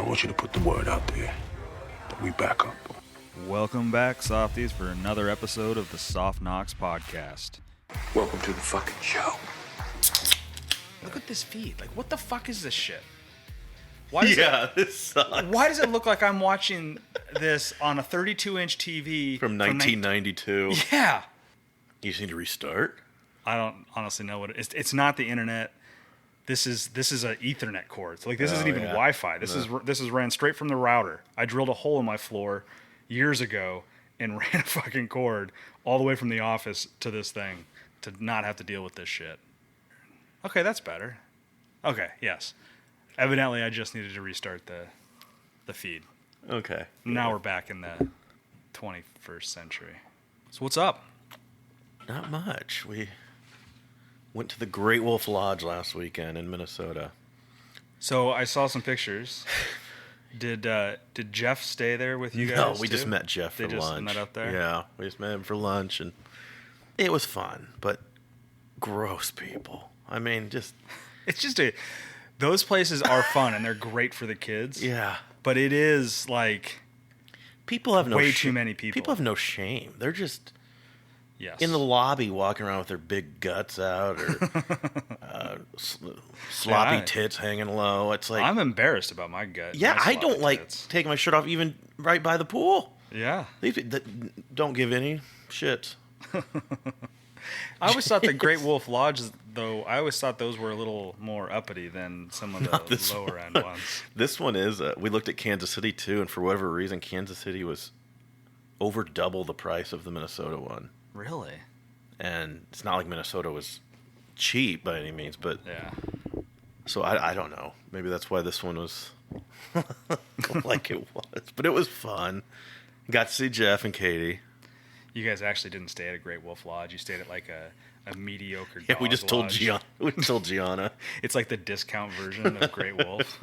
want you to put the word out there that we back up. Welcome back, softies, for another episode of the Soft Knocks podcast. Welcome to the fucking show. Look at this feed. Like, what the fuck is this shit? This sucks. Why does it look like I'm watching this on a 32-inch TV From 1992. Yeah. You just need to restart? I don't honestly know what it is. It's not the internet. This is an Ethernet cord. So, like, this isn't even Wi-Fi. This is ran straight from the router. I drilled a hole in my floor years ago and ran a fucking cord all the way from the office to this thing to not have to deal with this shit. Okay, that's better. Okay, yes. Evidently, I just needed to restart the feed. Okay. Now we're back in the 21st century. So what's up? Not much. We went to the Great Wolf Lodge last weekend in Minnesota. So I saw some pictures. Did Jeff stay there with you guys? No, we too? just met Jeff for lunch. They just met up there? Yeah, we just met him for lunch, and it was fun, but gross people. I mean, It's just those places are fun, and they're great for the kids. Yeah. But it is, like, people have no way too many people. People have no shame. They're just yes. in the lobby walking around with their big guts out or sloppy tits hanging low. It's like, I'm embarrassed about my gut. Yeah, my I don't like tits. taking my shirt off even right by the pool. Yeah. Don't give any shits. I always thought the Great Wolf Lodge, though, I always thought those were a little more uppity than some of the lower end ones. This one is, we looked at Kansas City too, and for whatever reason, Kansas City was over double the price of the Minnesota one. Really? And it's not like Minnesota was cheap by any means, but yeah. So I don't know. Maybe that's why this one was like it was. But it was fun. Got to see Jeff and Katie. You guys actually didn't stay at a Great Wolf Lodge. You stayed at like a mediocre Yeah, we just told lodge. Gianna. We told Gianna. It's like the discount version of Great Wolf.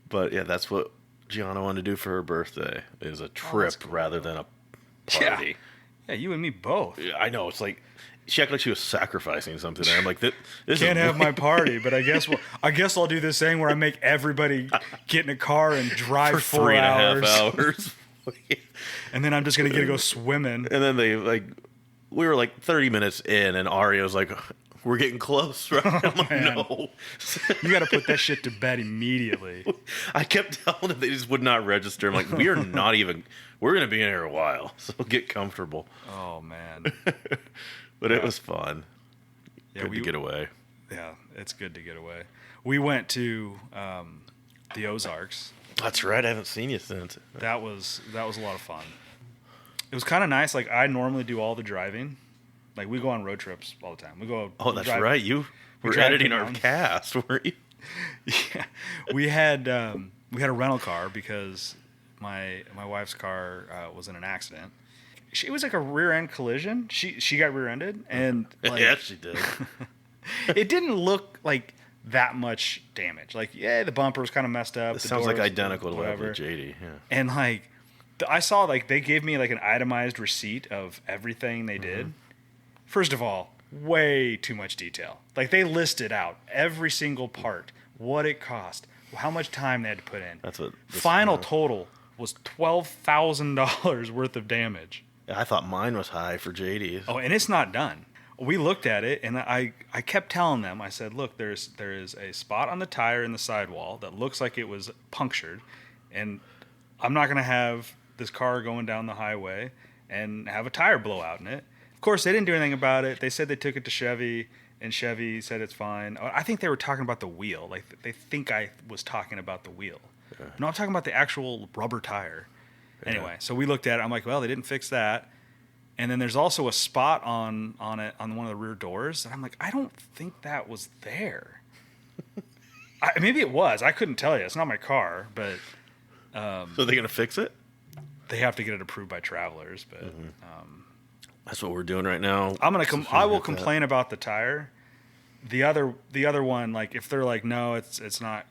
But yeah, that's what Gianna wanted to do for her birthday. Is a trip cool. rather than a party. Yeah, you and me both. Yeah, I know. It's like she acted like she was sacrificing something. I'm like, this can't is have my party, but I guess I'll do this thing where I make everybody get in a car and drive for 4 3.5 hours. hours. And then I'm just gonna get to go swimming. And then we were like 30 minutes in, and Ario's like, we're getting close, right? I'm like, no. You got to put that shit to bed immediately. I kept telling them they just would not register. I'm like, we're going to be in here a while, so get comfortable. Oh, man. But it was fun. Yeah, good to get away. Yeah, it's good to get away. We went to the Ozarks. That's right. I haven't seen you since. That was a lot of fun. It was kind of nice. Like, I normally do all the driving. Like, we go on road trips all the time. Oh, that's right. You were editing our cast, weren't you? Yeah, we had a rental car because my wife's car was in an accident. It was like a rear end collision. She got rear ended, and like, yeah, she did. It didn't look like that much damage. Like, yeah, the bumper was kind of messed up. It sounds like identical to whatever JD. Yeah, and like I saw like they gave me like an itemized receipt of everything they did. First of all, way too much detail. Like, they listed out every single part, what it cost, how much time they had to put in. That's what final total was $12,000 worth of damage. I thought mine was high for JD. Oh, and it's not done. We looked at it, and I kept telling them, I said, look, there is a spot on the tire in the sidewall that looks like it was punctured, and I'm not going to have this car going down the highway and have a tire blow out in it. Of course, they didn't do anything about it. They said they took it to Chevy, and Chevy said it's fine. I think they were talking about the wheel. Like, they think I was talking about the wheel. Yeah. No, I'm talking about the actual rubber tire. Yeah. Anyway, so we looked at it. I'm like, well, they didn't fix that. And then there's also a spot on it on one of the rear doors. And I'm like, I don't think that was there. Maybe it was. I couldn't tell you. It's not my car, but... so are they going to fix it? They have to get it approved by Travelers, but... That's what we're doing right now. I will complain about the tire. The other one, like, if they're like, no, it's not,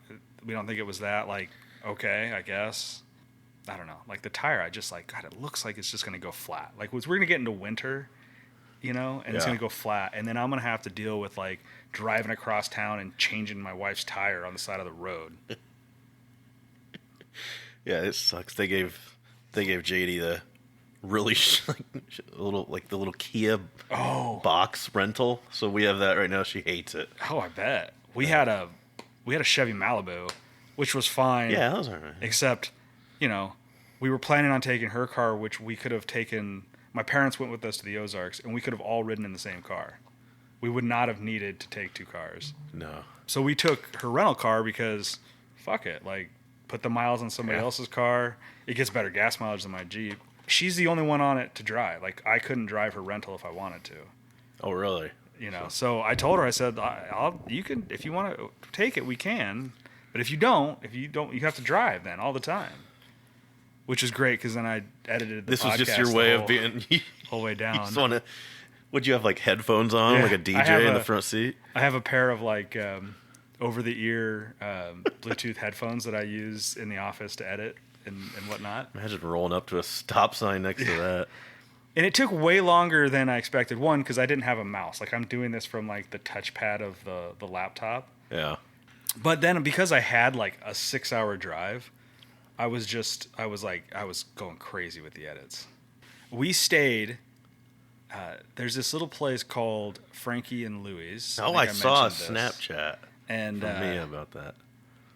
we don't think it was that, like, okay, I guess. I don't know. Like, the tire, I just like, God, it looks like it's just going to go flat. Like, we're going to get into winter, and it's going to go flat. And then I'm going to have to deal with, like, driving across town and changing my wife's tire on the side of the road. Yeah, it sucks. They gave JD the really the little Kia box rental. So we have that right now. She hates it. Oh, I bet. We had a Chevy Malibu, which was fine. Yeah, that was all right. Except, we were planning on taking her car, which we could have taken. My parents went with us to the Ozarks, and we could have all ridden in the same car. We would not have needed to take 2 cars. No. So we took her rental car because, fuck it, like, put the miles on somebody else's car. It gets better gas mileage than my Jeep. She's the only one on it to drive. Like, I couldn't drive her rental if I wanted to. Oh, really? So I told her, I said, you can, if you want to take it, we can. But if you don't, you have to drive then all the time. Which is great because then I edited the podcast. This was just your way of being whole way down. You just want to. Would you have like headphones on, like a DJ in the front seat? I have a pair of like over-the-ear Bluetooth headphones that I use in the office to edit and whatnot. Imagine rolling up to a stop sign next to that. And it took way longer than I expected. One, because I didn't have a mouse. Like I'm doing this from like the touchpad of the laptop. Yeah. But then because I had like a 6-hour drive, I was going crazy with the edits. We stayed. There's this little place called Frankie and Louie's. I saw a Snapchat and from me about that.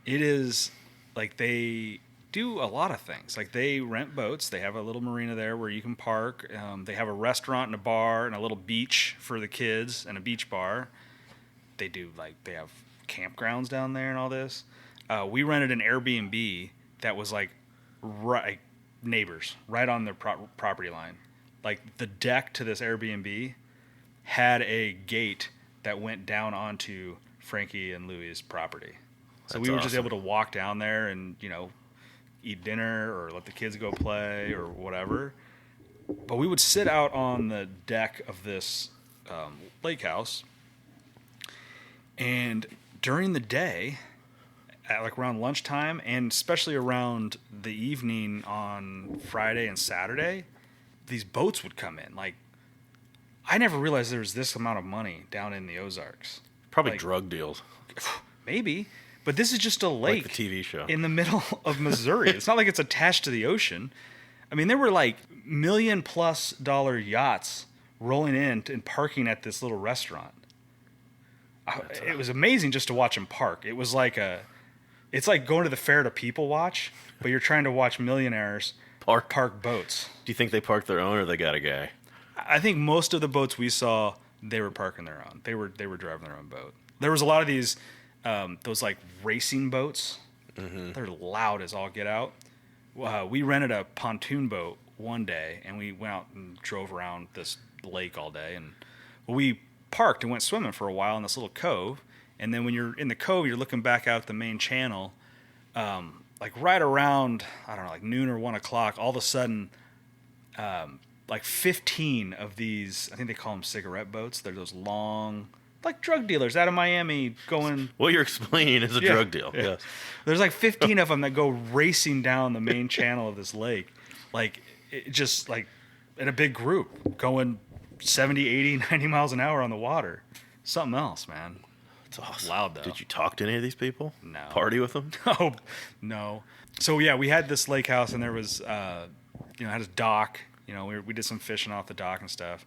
It is like they do a lot of things. Like they rent boats. They have a little marina there where you can park. They have a restaurant and a bar and a little beach for the kids and a beach bar. They have campgrounds down there and all this. We rented an Airbnb that was like neighbors right on their property line. Like the deck to this Airbnb had a gate that went down onto Frankie and Louie's property. So we were just able to walk down there and, eat dinner or let the kids go play or whatever. But we would sit out on the deck of this lake house. And during the day, at like around lunchtime and especially around the evening on Friday and Saturday, these boats would come in. Like, I never realized there was this amount of money down in the Ozarks. Probably drug deals. Maybe. But this is just a lake. Like the TV show. In the middle of Missouri. It's not like it's attached to the ocean. I mean, there were like $1 million+ yachts rolling in and parking at this little restaurant. It was amazing just to watch them park. It was like it's like going to the fair to people watch, but you're trying to watch millionaires park boats. Do you think they park their own or they got a guy? I think most of the boats we saw, they were parking their own. They were driving their own boat. There was a lot of these, those like racing boats. Mm-hmm. They're loud as all get out. We rented a pontoon boat one day, and we went out and drove around this lake all day. And we parked and went swimming for a while in this little cove. And then when you're in the cove, you're looking back out the main channel. Like right around, I don't know, like noon or 1 o'clock, all of a sudden, like 15 of these, I think they call them cigarette boats. They're those long, like drug dealers out of Miami going. What you're explaining is a drug deal. Yeah. Yes. There's like 15 of them that go racing down the main channel of this lake. Like, it just like in a big group going 70, 80, 90 miles an hour on the water. Something else, man. It's awesome. Loud though. Did you talk to any of these people? No. Party with them? No. So yeah, we had this lake house, and there was, had a dock. We did some fishing off the dock and stuff.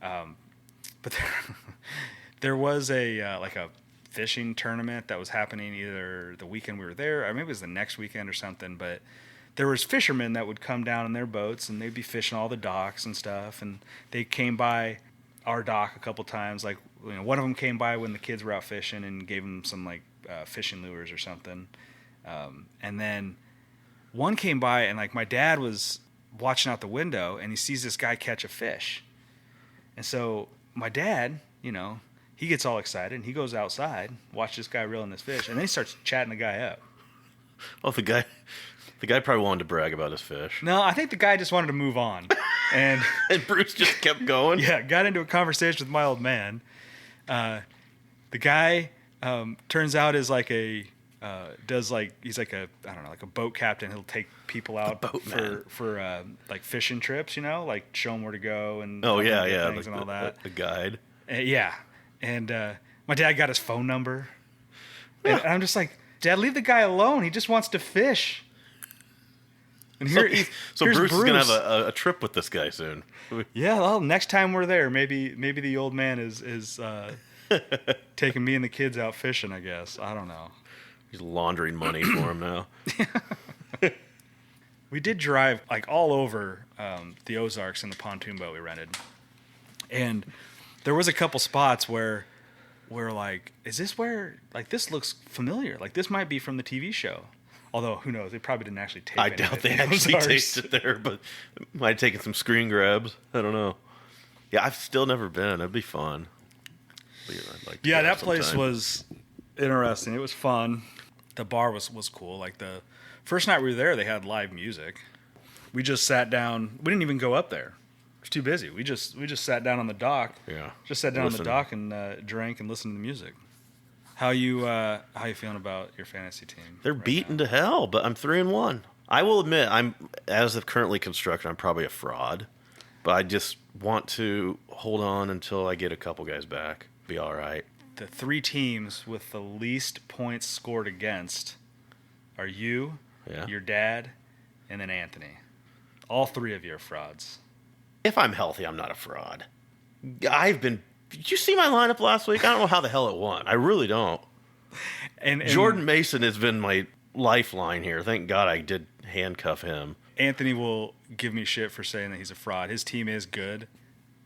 But there was a fishing tournament that was happening either the weekend we were there, or maybe it was the next weekend or something. But there was fishermen that would come down in their boats, and they'd be fishing all the docks and stuff. And they came by our dock a couple times. Like, one of them came by when the kids were out fishing and gave them some like fishing lures or something. And then one came by, and like my dad was watching out the window, and he sees this guy catch a fish. And so my dad, he gets all excited, and he goes outside, watch this guy reeling this fish, and then he starts chatting the guy up. Oh, the guy probably wanted to brag about his fish. No, I think the guy just wanted to move on. And Bruce just kept going? Yeah, got into a conversation with my old man. The guy turns out is like he's like a, I don't know, like a boat captain. He'll take people out for like fishing trips, like show them where to go and things and all that. The guide. Yeah. And my dad got his phone number. And I'm just like, Dad, leave the guy alone. He just wants to fish. And So, here's Bruce is going to have a trip with this guy soon. Yeah, well, next time we're there, maybe the old man is taking me and the kids out fishing, I guess. I don't know. He's laundering money for him now. We did drive like all over the Ozarks in the pontoon boat we rented. And there was a couple spots where we're like, is this where, like, this looks familiar. Like, this might be from the TV show. Although, who knows? They probably didn't actually tape it. I doubt they actually taped it there, but might have taken some screen grabs. I don't know. Yeah, I've still never been. That'd be fun. I'd like to go that place sometime. was interesting. It was fun. The bar was cool. Like, the first night we were there, they had live music. We just sat down. We didn't even go up there. It was too busy. We just sat down on the dock. Yeah. Just sat down on the dock and drank and listened to the music. How you feeling about your fantasy team? They're beaten to hell, but I'm 3-1. I will admit, I'm as of currently constructed, I'm probably a fraud, but I just want to hold on until I get a couple guys back. Be all right. The 3 teams with the least points scored against are you, your dad, and then Anthony. All 3 of you are frauds. If I'm healthy, I'm not a fraud. Did you see my lineup last week? I don't know how the hell it won. I really don't. And Jordan Mason has been my lifeline here. Thank God I did handcuff him. Anthony will give me shit for saying that he's a fraud. His team is good.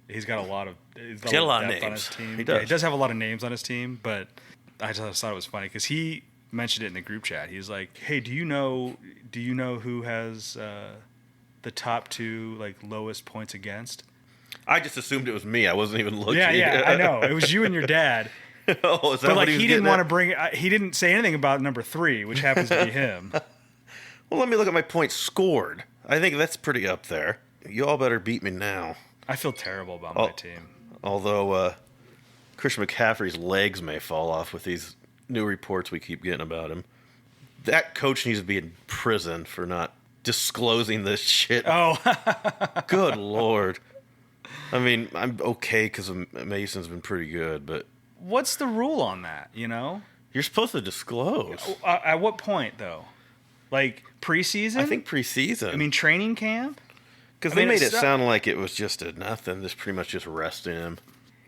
He's got a lot of He's got a lot of depth on names. his team. He does. Yeah, he does have a lot of names on his team, but I just thought it was funny because he mentioned it in the group chat. He was like, "Hey, do you know who has the top 2 like lowest points against?" I just assumed it was me. I wasn't even looking. Yeah, I know. It was you and your dad. Oh, is that But what like he didn't want to to bring. He didn't say anything about number 3, which happens to be him. Well, let me look at my points scored. I think that's pretty up there. You all better beat me now. I feel terrible about my team. Although Christian McCaffrey's legs may fall off with these new reports we keep getting about him. That coach needs to be in prison for not disclosing this shit. Oh, Good Lord. I mean, I'm okay because Mason's been pretty good, but what's the rule on that? You know, you're supposed to disclose. at what point though? Like preseason? I think preseason. I mean, training camp. because they made it sound like it was just a nothing. Just pretty much just resting him.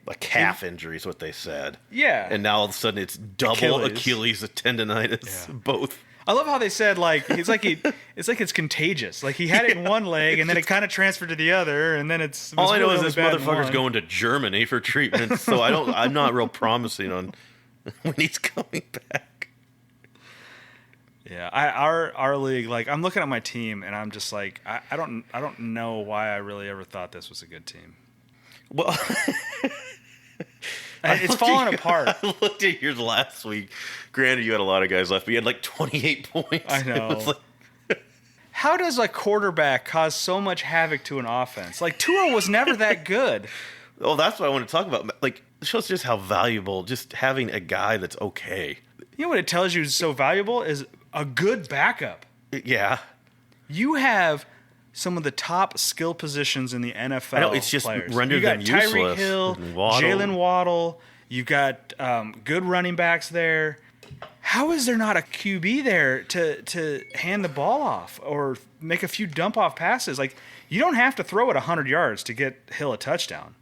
A calf injury is what they said. Yeah. And now all of a sudden it's double Achilles tendonitis. Yeah. Both. I love how they said it's like it's contagious. Like he had it in one leg and then it kind of transferred to the other and then it's all I know is this motherfucker's going to Germany for treatment. So I'm not real promising on when he's coming back. Yeah, our league, like I'm looking at my team and I'm just like I don't know why I really ever thought this was a good team. Well, it's falling apart. I looked at yours last week. Granted, you had a lot of guys left, but you had like 28 points. I know. How does a quarterback cause so much havoc to an offense? Like Tua was never that good. Oh, that's what I want to talk about. Like, it shows just how valuable just having a guy that's okay. You know what it tells you is so valuable is a good backup. Yeah. You have some of the top skill positions in the NFL. I know, it's just players. rendered them useless. You got Tyreek Hill, Jalen Waddle. You've got good running backs there. How is there not a QB there to hand the ball off or make a few dump-off passes? Like, you don't have to throw it 100 yards to get Hill a touchdown.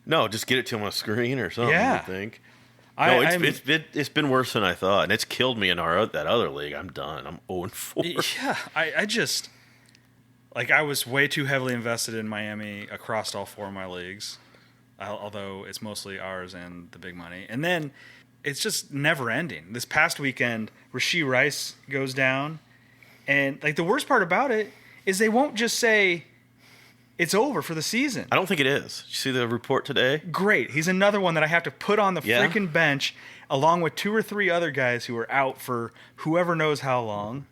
No, just get it to him on a screen or something, Yeah. I think. No, it's been worse than I thought, and it's killed me in that other league. I'm done. I'm 0-4. Yeah, I just... Like, I was way too heavily invested in Miami across all 4 of my leagues, although it's mostly ours and the big money. And then it's just never ending. This past weekend, Rashee Rice goes down. And, like, the worst part about it is they won't just say it's over for the season. I don't think it is. Did you see the report today? Great. He's another one that I have to put on the freaking bench along with 2 or 3 other guys who are out for whoever knows how long.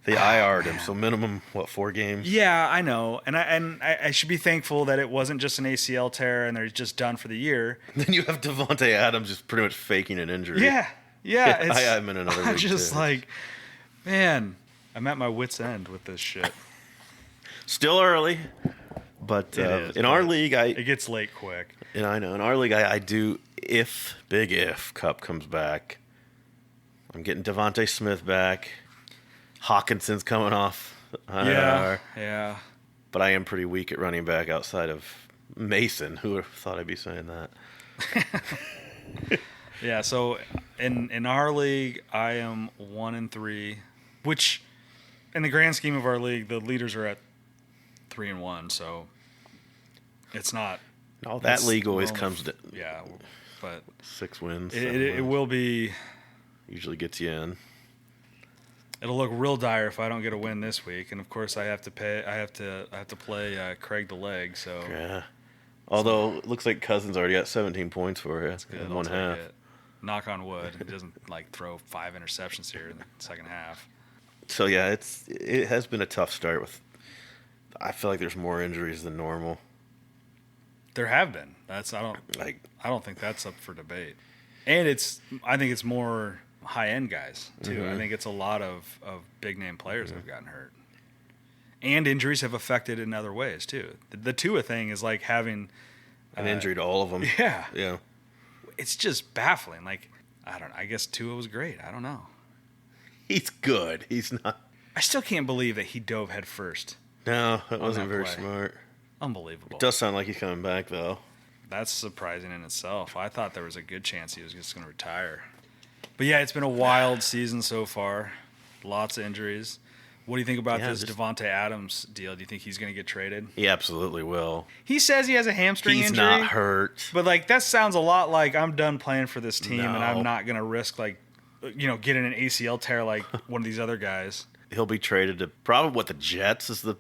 They IR'd him, so minimum, 4 games? Yeah, I know. And I should be thankful that it wasn't just an ACL tear and they're just done for the year. Then you have Devontae Adams just pretty much faking an injury. Yeah. I'm in another league, I'm just too. like, man, I'm at my wit's end with this shit. Still early, but in our league, it gets late quick. And I know, in our league, I do, big if Kupp comes back, I'm getting Devontae Smith back. Hawkinson's coming off Yeah. But I am pretty weak at running back outside of Mason. Who would have thought I'd be saying that? Yeah, so in our league, I am 1-3, which in the grand scheme of our league, the leaders are at 3-1. So it's not. No, that league always comes to but 6 wins. It will be. Usually gets you in. It'll look real dire if I don't get a win this week, and of course I have to pay. I have to play Craig the leg. So yeah. Although it looks like Cousins already got 17 points for you. That's good. In one half. It. Knock on wood. He doesn't throw 5 interceptions here in the second half. So yeah, it has been a tough start with. I feel like there's more injuries than normal. There have been. I don't think that's up for debate. And I think it's more high end guys too. Mm-hmm. I think it's a lot of big name players that have gotten hurt. And injuries have affected in other ways too. The Tua thing is like having an injury to all of them. Yeah. Yeah. It's just baffling. Like, I don't know. I guess Tua was great. I don't know. He's good. He's not. I still can't believe that he dove head first. No, that wasn't that very play. smart. Unbelievable. It does sound like he's coming back though. That's surprising in itself. I thought there was a good chance he was just going to retire. But yeah, it's been a wild season so far. Lots of injuries. What do you think about this Devontae Adams deal? Do you think he's going to get traded? He absolutely will. He says he has a hamstring He's injury. not hurt. But that sounds a lot like I'm done playing for this team and I'm No. not going to risk getting an ACL tear like one of these other guys. He'll be traded to probably the Jets is the.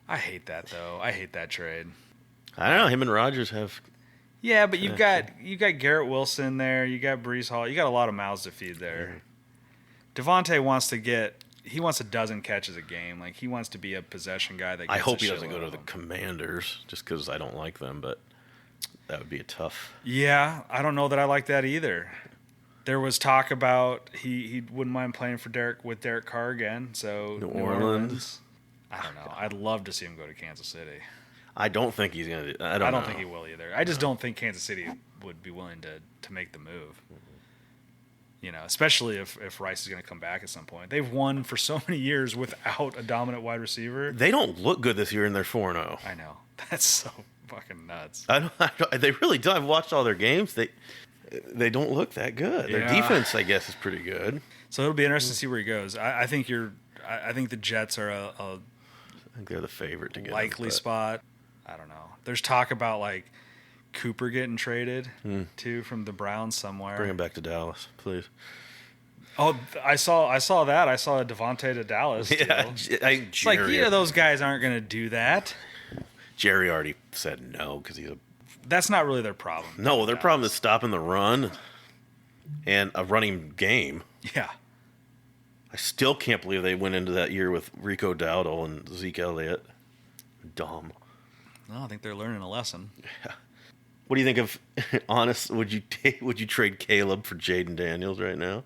I hate that though. I hate that trade. I don't know. Him and Rodgers have. Yeah, but you've got Garrett Wilson there. You got Breece Hall. You got a lot of mouths to feed there. Devontae wants a dozen catches a game. Like he wants to be a possession guy. I hope he doesn't go to the Commanders just because I don't like them, but that would be a tough. Yeah, I don't know that I like that either. There was talk about he wouldn't mind playing for Derek Carr again. So New Orleans. I don't know. I'd love to see him go to Kansas City. I don't think he's gonna. I don't think he will either. I just don't think Kansas City would be willing to make the move. Especially if Rice is going to come back at some point. They've won for so many years without a dominant wide receiver. They don't look good this year, and they're 4-0. I know. That's so fucking nuts. I don't, they really do. I've watched all their games. They don't look that good. Their defense, I guess, is pretty good. So it'll be interesting to see where he goes. I think the Jets are a I think they're the favorite to get likely spot. I don't know. There's talk about Cooper getting traded too from the Browns somewhere. Bring him back to Dallas, please. Oh, I saw that. I saw a Devontae to Dallas. Yeah, Jerry, those guys aren't going to do that. Jerry already said no because he's a. That's not really their problem. No, their problem is stopping the run and a running game. Yeah. I still can't believe they went into that year with Rico Dowdle and Zeke Elliott. Dumb. No, I think they're learning a lesson. Yeah. What do you think of? Honest, would you trade Caleb for Jaden Daniels right now?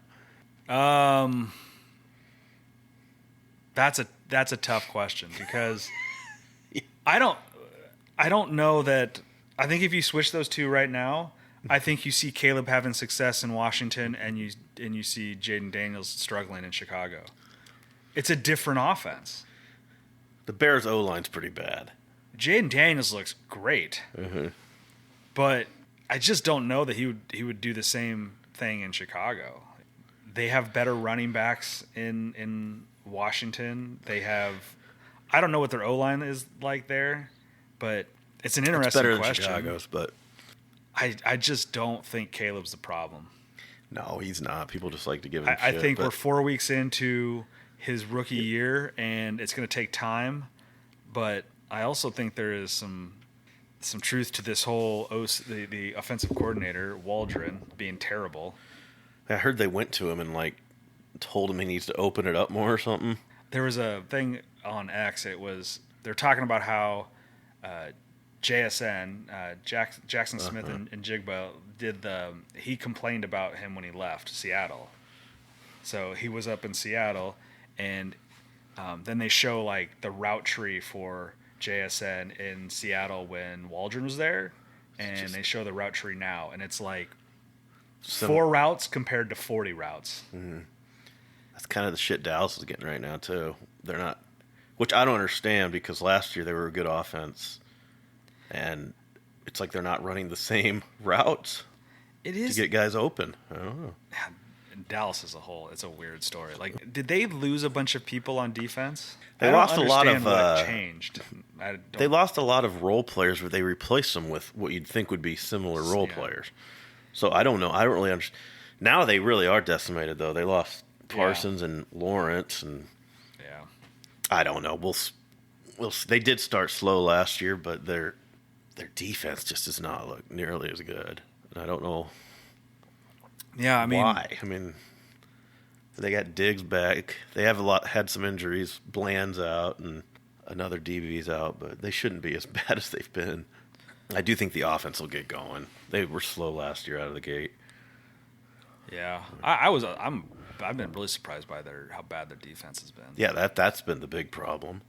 That's a tough question because I don't know that. I think if you switch those two right now, I think you see Caleb having success in Washington and you see Jaden Daniels struggling in Chicago. It's a different offense. The Bears' O-line's pretty bad. Jaden Daniels looks great, but I just don't know that he would do the same thing in Chicago. They have better running backs in Washington. They have, I don't know what their O-line is like there, but it's an interesting better question. Than Chicago's, but I just don't think Caleb's the problem. No, he's not. People just like to give him I shit, think we're 4 weeks into his rookie year, and it's going to take time, but I also think there is some truth to this whole the offensive coordinator Waldron being terrible. I heard they went to him and told him he needs to open it up more or something. There was a thing on X. They're talking about how JSN Jackson Smith and Jigba he complained about him when he left Seattle. So he was up in Seattle, and then they show the route tree for JSN in Seattle when Waldron was there, and they show the route tree now, and it's 4 routes compared to 40 routes. Mm-hmm. That's kind of the shit Dallas is getting right now too. They're not which I don't understand because last year they were a good offense, and it's like they're not running the same routes It is to get guys open. I don't know. Dallas as a whole. It's a weird story. Like, did they lose a bunch of people on defense? They I don't lost a lot of. understand what changed. They lost a lot of role players, but they replaced them with what you'd think would be similar role players. So I don't know. I don't really understand. Now they really are decimated, though. They lost Parsons and Lawrence, and I don't know. We'll. They did start slow last year, but their defense just does not look nearly as good. And I don't know. Yeah, I mean, why? I mean, they got Diggs back. They have had some injuries. Bland's out, and another DB's out, but they shouldn't be as bad as they've been. I do think the offense will get going. They were slow last year out of the gate. Yeah, I've been really surprised by how bad their defense has been. Yeah, that's been the big problem.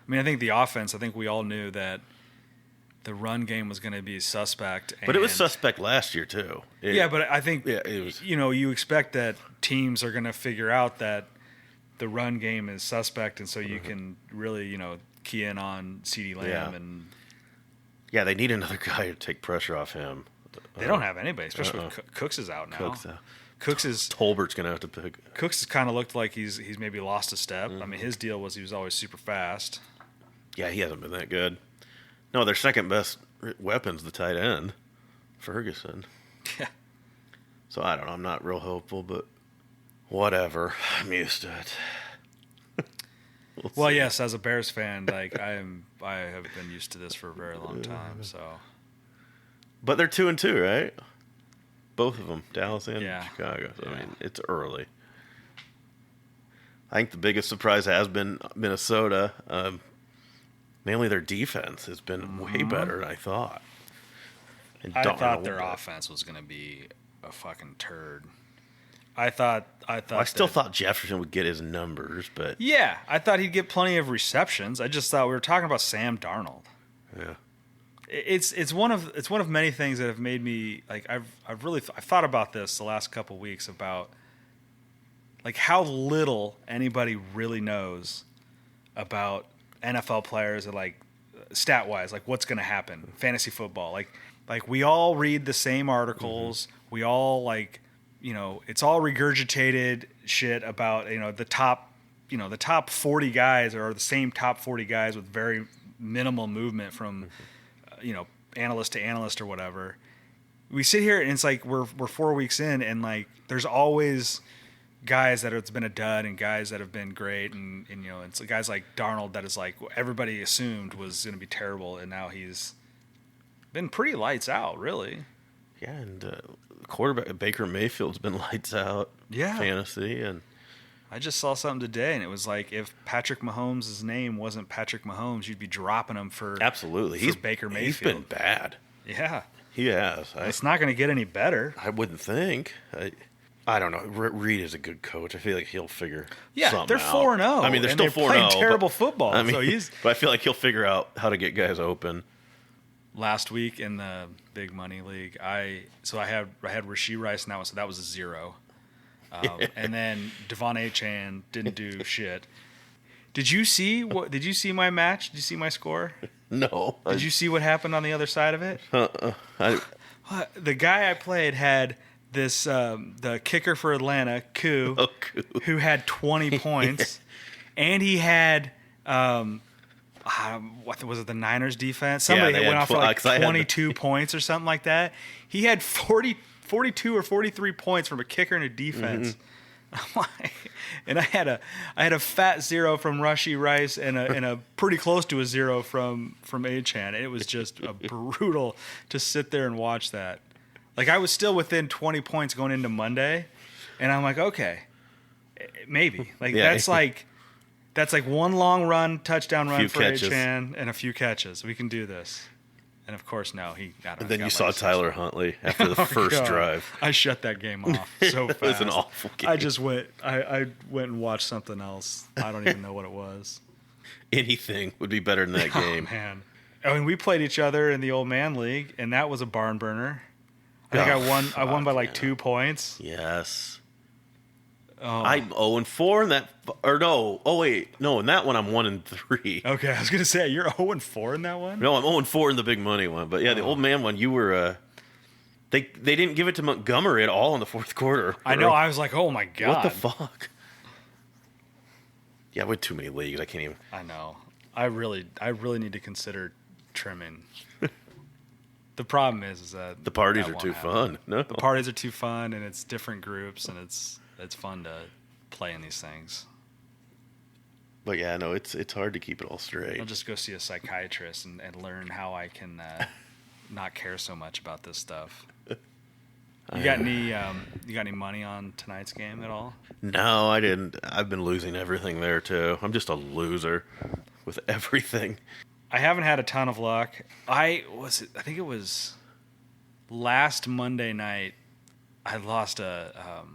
I mean, I think the offense. I think we all knew that the run game was going to be suspect. But it was suspect last year too. But I think it was. You expect that teams are going to figure out that the run game is suspect, and so you can really key in on CeeDee Lamb and. Yeah, they need another guy to take pressure off him. They don't have anybody, especially with Cooks is out now. Cooks is Tolbert's going to have to pick. Cooks has kind of looked like he's maybe lost a step. I mean, his deal was he was always super fast. Yeah, he hasn't been that good. No, their second best weapon's the tight end, Ferguson. Yeah. So I don't know. I'm not real hopeful, but whatever. I'm used to it. Well, yes, as a Bears fan, like I have been used to this for a very long time. So, but they're 2-2, right? Both of them, Dallas and Chicago. So, I mean, it's early. I think the biggest surprise has been Minnesota. Mainly their defense has been way better than I thought. I thought their offense was going to be a fucking turd. I still thought Jefferson would get his numbers, but yeah, I thought he'd get plenty of receptions. I just thought we were talking about Sam Darnold. Yeah, it's one of many things that have made me like I've thought about this the last couple of weeks about like how little anybody really knows about NFL players and like stat wise, like what's going to happen, fantasy football, like we all read the same articles, we all it's all regurgitated shit about the top 40 guys are the same top 40 guys with very minimal movement from analyst to analyst or whatever. We sit here and it's like we're 4 weeks in and like there's always guys that it's been a dud and guys that have been great and it's guys like Darnold that is like everybody assumed was going to be terrible and now he's been pretty lights out, really. Yeah, and quarterback Baker Mayfield's been lights out. Yeah, fantasy, and I just saw something today, and it was like if Patrick Mahomes' name wasn't Patrick Mahomes, you'd be dropping him for absolutely. He's Baker Mayfield. He's been bad. Yeah, he has. It's not going to get any better. I wouldn't think. I don't know. Reed is a good coach. I feel like he'll figure. Yeah, they're 4-0. I mean, they're still 4-0. Playing terrible football. I mean, so but I feel like he'll figure out how to get guys open. Last week in the big money league, I had Rashee Rice now, so that was a 0. And then Devon Achane didn't do shit. Did you see my match? Did you see my score? No. Did you see what happened on the other side of it? The guy I played had this the kicker for Atlanta, Koo, who had 20 points, and he had what was it, the Niners defense? Somebody went off for like 22 points or something like that. He had 42 or 43 points from a kicker and a defense. I'm like, and I had a fat 0 from Rashee Rice and a pretty close to a 0 from Achane. It was just brutal to sit there and watch that. Like I was still within 20 points going into Monday, and I'm like, okay, maybe that's like one long run, touchdown run for Achane and a few catches. We can do this. And of course, no, and then you saw Tyler Huntley after the first drive. I shut that game off so fast. It was an awful game. I went and watched something else. I don't even know what it was. Anything would be better than that game. Oh, man. I mean, we played each other in the old man league, and that was a barn burner. I think I won by like 2 points. Yes. I'm 0-4 in that. Or no. Oh wait, no. In that one, I'm 1-3. Okay, I was gonna say you're 0-4 in that one. No, I'm 0-4 in the big money one. But yeah, the old man one, you were. They didn't give it to Montgomery at all in the fourth quarter. I know. I was like, oh my god, what the fuck? Yeah, with too many leagues, I can't even. I know. I really need to consider trimming. The problem is that The parties that are won't too happen. fun. No, The parties are too fun, and it's different groups, and it's fun to play in these things. But yeah, no, it's hard to keep it all straight. I'll just go see a psychiatrist and learn how I can not care so much about this stuff. You got any money on tonight's game at all? No, I didn't. I've been losing everything there too. I'm just a loser with everything. I haven't had a ton of luck. I think it was last Monday night. I lost a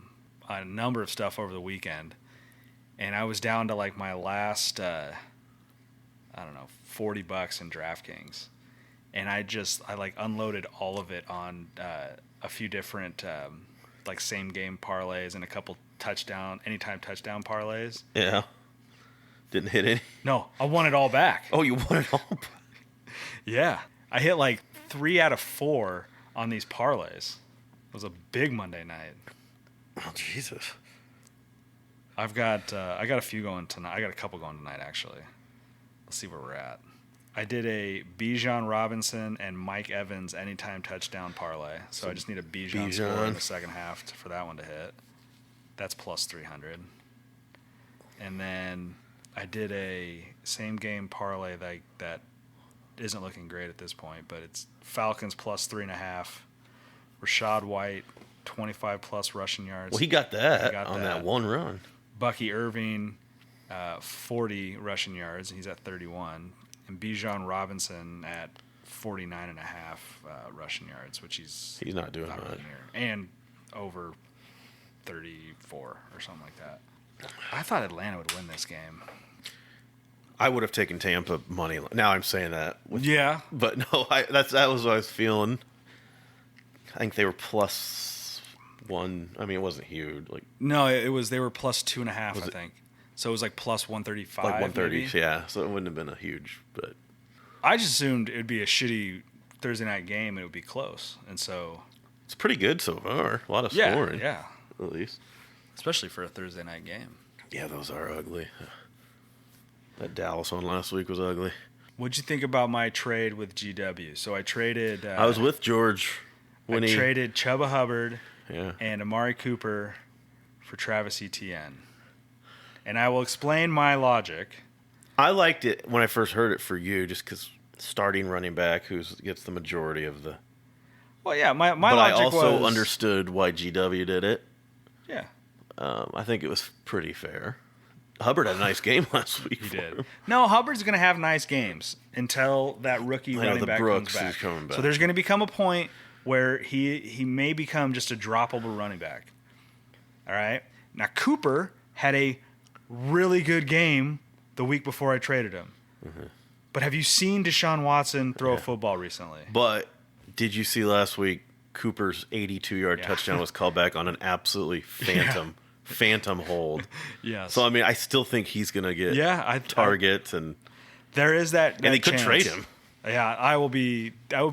number of stuff over the weekend, and I was down to like my last $40 in DraftKings, and I like unloaded all of it on a few different like same game parlays and a couple anytime touchdown parlays. Yeah. Didn't hit any? No, I won it all back. Oh, you won it all? Yeah. I hit like 3 out of 4 on these parlays. It was a big Monday night. Oh, Jesus. I got a few going tonight. I got a couple going tonight, actually. Let's see where we're at. I did a Bijan Robinson and Mike Evans anytime touchdown parlay. So I just need a Bijan score in the second half for that one to hit. That's plus 300. And then I did a same game parlay that isn't looking great at this point, but it's Falcons plus 3.5. Rashad White, 25 plus rushing yards. Well, he got that that one run. Bucky Irving, 40 rushing yards, and he's at 31. And Bijan Robinson at 49.5 rushing yards, which he's not doing not much. really near. And over 34 or something like that. I thought Atlanta would win this game. I would have taken Tampa money. Now I'm saying that. Yeah. But no, that was what I was feeling. I think they were plus 1. I mean, it wasn't huge. No, they were plus 2.5, I think. So it was like plus 135. Like 130, maybe? yeah. So it wouldn't have been a huge, but I just assumed it would be a shitty Thursday night game and it would be close. And so it's pretty good so far. A lot of scoring. Yeah. At least. Especially for a Thursday night game. Yeah, those are ugly. That Dallas one last week was ugly. What'd you think about my trade with GW? So I traded... I was with George when I traded Chuba Hubbard yeah. and Amari Cooper for Travis Etienne. And I will explain my logic. I liked it when I first heard it for you, just because starting running back who gets the majority of the... Well, yeah, my but logic I also was... understood why GW did it. Yeah. I think it was pretty fair. Hubbard had a nice game last week. He did. No, Hubbard's going to have nice games until that rookie running back Brooks comes back. Is coming back. So there's going to become a point where he may become just a droppable running back. All right? Now, Cooper had a really good game the week before I traded him. Mm-hmm. But have you seen Deshaun Watson throw a football recently? But did you see last week Cooper's 82-yard touchdown was called back on an absolutely phantom hold. Yes. So I mean, I still think he's going to get targets and there is that and they could chance. trade him. Yeah, I will be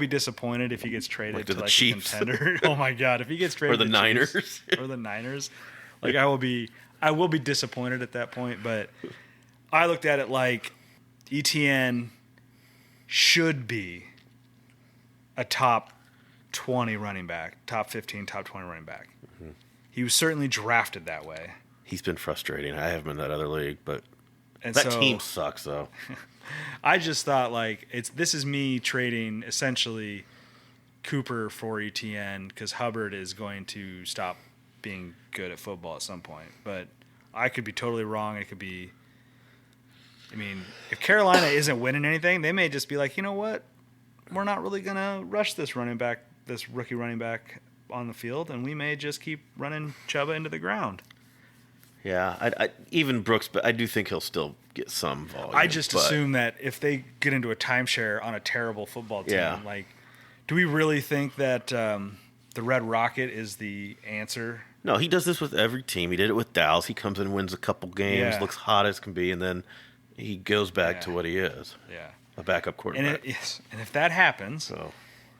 disappointed if he gets traded to the like Chiefs. a contender. Oh my god, if he gets traded or the to Niners Chiefs, or the Niners, like I will be disappointed at that point. But I looked at it like ETN should be a top 20 running back, top 15, top 20 running back. Mm-hmm. He was certainly drafted that way. He's been frustrating. I have him in that other league, but and that team sucks though. I just thought like this is me trading essentially Cooper for ETN because Hubbard is going to stop being good at football at some point. But I could be totally wrong. It could be. I mean, if Carolina isn't winning anything, they may just be like, you know what, we're not really gonna rush this rookie running back on the field, and we may just keep running Chuba into the ground. Yeah, I even Brooks, but I do think he'll still get some volume. I just assume that if they get into a timeshare on a terrible football team, like, do we really think that they're the Red Rocket is the answer. No, he does this with every team. He did it with Dallas. He comes in, wins a couple games, Yeah. looks hot as can be, and then he goes back to what he is. Yeah. A backup quarterback. And if that happens, So,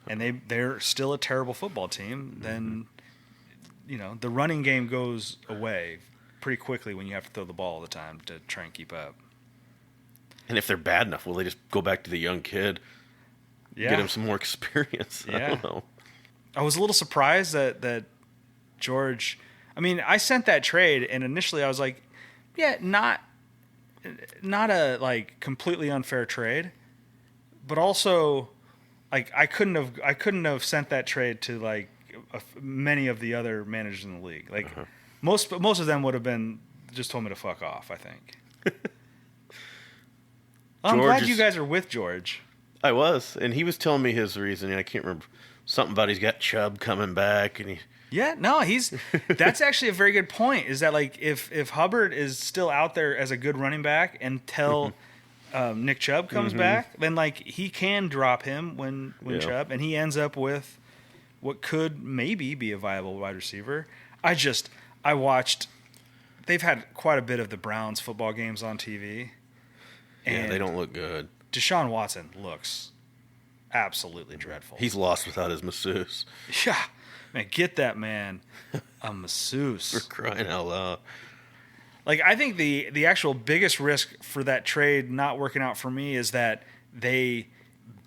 and they're still a terrible football team, then the running game goes away pretty quickly when you have to throw the ball all the time to try and keep up. and if they're bad enough, will they just go back to the young kid, Yeah. get him some more experience? I Yeah. don't know. I was a little surprised that George. I mean, I sent that trade, and initially I was like, yeah, not a like completely unfair trade, but also like I couldn't have sent that trade to like many of the other managers in the league. Like most of them would have been just told me to fuck off, I think. Well, I'm glad you guys are with George. I was, and he was telling me his reason. I can't remember something about he's got Chubb coming back, and he. Yeah, no, that's actually a very good point. Is that like if Hubbard is still out there as a good running back until Nick Chubb comes back, then like he can drop him when Chubb, and he ends up with what could maybe be a viable wide receiver. I watched. They've had quite a bit of the Browns football games on TV. Yeah, they don't look good. Deshaun Watson looks absolutely dreadful. He's lost without his masseuse. Yeah. Man, get that man a masseuse. For crying out loud. Like, I think the actual biggest risk for that trade not working out for me is that they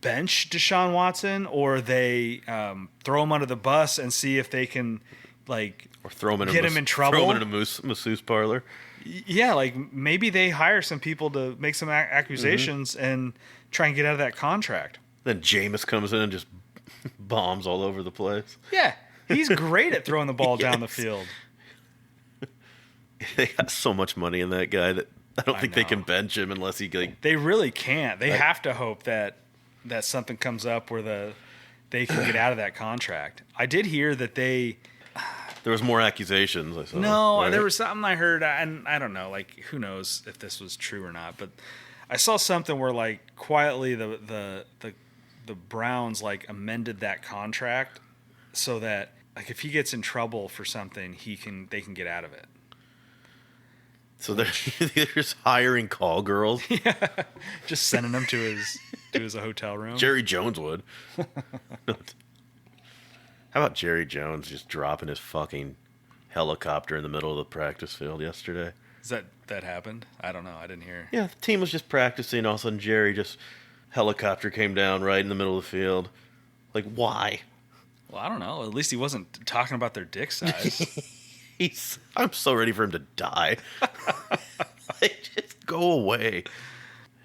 bench Deshaun Watson or they throw him under the bus and see if they can, like, Or throw him in get him in trouble. Throw him in a masseuse parlor. Yeah, like, maybe they hire some people to make some accusations and try and get out of that contract. Then Jameis comes in and just bombs all over the place. Yeah, he's great at throwing the ball down the field. They got so much money in that guy that I don't think they know. can bench him unless he like. They really can't. They have to hope that something comes up where they can get out of that contract. I did hear that they. There was more accusations. I saw. No, right? there was something I heard, and I don't know. Like, who knows if this was true or not? But I saw something where, like, quietly the Browns like amended that contract so that, like, if he gets in trouble for something, they can get out of it. So they're just hiring call girls. Just sending him to his hotel room. Jerry Jones would. How about Jerry Jones just dropping his fucking helicopter in the middle of the practice field yesterday? Is that happened? I don't know. I didn't hear. Yeah, the team was just practicing. All of a sudden, Jerry just helicopter came down right in the middle of the field. Like, why? Well, I don't know. At least he wasn't talking about their dick size. I'm so ready for him to die. Like, just go away.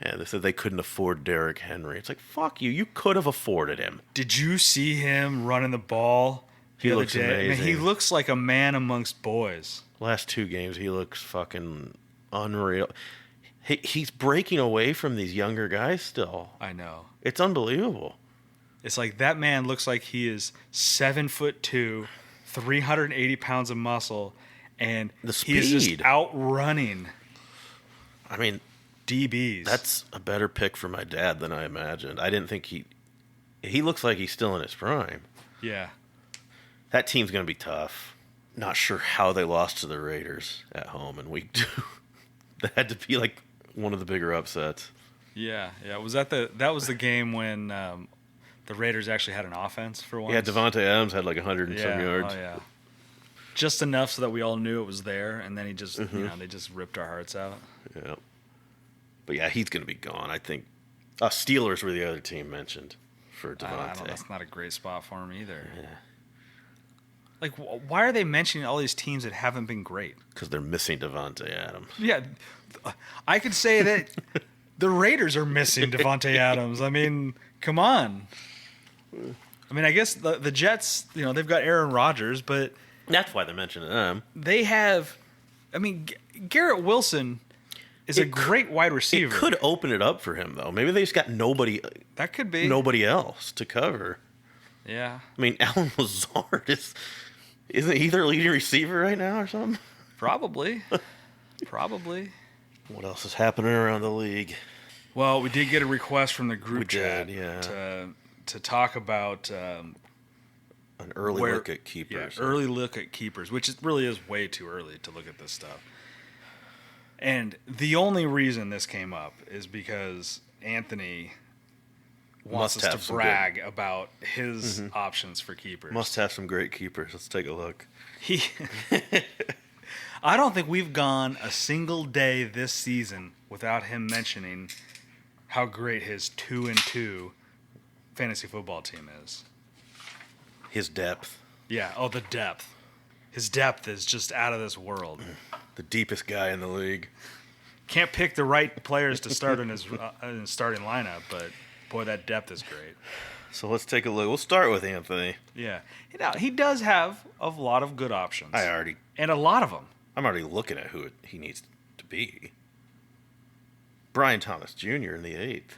Yeah, they said they couldn't afford Derrick Henry. It's like, fuck you. You could have afforded him. Did you see him running the ball the other looks day? amazing. Man, he looks like a man amongst boys. Last 2 games, he looks fucking unreal. He's breaking away from these younger guys still. I know. It's unbelievable. It's like that man looks like he is 7'2", 380 pounds of muscle, and The he's just speed. outrunning I mean, DBs. that's a better pick for my dad than I imagined. I didn't think he looks like he's still in his prime. Yeah. That team's going to be tough. Not sure how they lost to the Raiders at home in week 2. That had to be like one of the bigger upsets. Yeah. Was that was the game when the Raiders actually had an offense for once? Yeah, Devontae Adams had like 100 and some yards. Oh, yeah. Just enough so that we all knew it was there, and then he just, they just ripped our hearts out. Yeah. But yeah, he's going to be gone. I think Steelers were the other team mentioned for Devontae. That's not a great spot for him either. Yeah. Like, why are they mentioning all these teams that haven't been great? Because they're missing Devontae Adams. Yeah, I could say that the Raiders are missing Devontae Adams. I mean, come on. I mean, I guess the Jets, they've got Aaron Rodgers, but That's why they're mentioning them. they have. I mean, Garrett Wilson is a great wide receiver. It could open it up for him, though. Maybe they just got nobody That could be. else to cover. Yeah, I mean, Alan Lazard isn't he their leading receiver right now or something? probably. Probably. What else is happening around the league? Well, we did get a request from the group We chat did, yeah. to talk about An early look at keepers. Yeah, early look at keepers, which really is way too early to look at this stuff. And the only reason this came up is because Anthony wants us to brag about his options for keepers. Must have some great keepers. Let's take a look. I don't think we've gone a single day this season without him mentioning how great his 2-2 fantasy football team is. His depth. Yeah. Oh, the depth. His depth is just out of this world. The deepest guy in the league. Can't pick the right players to start in his starting lineup, but boy, that depth is great. So let's take a look. We'll start with Anthony. Yeah. Now, he does have a lot of good options. And a lot of them. I'm already looking at who he needs to be. Brian Thomas Jr. in the 8th.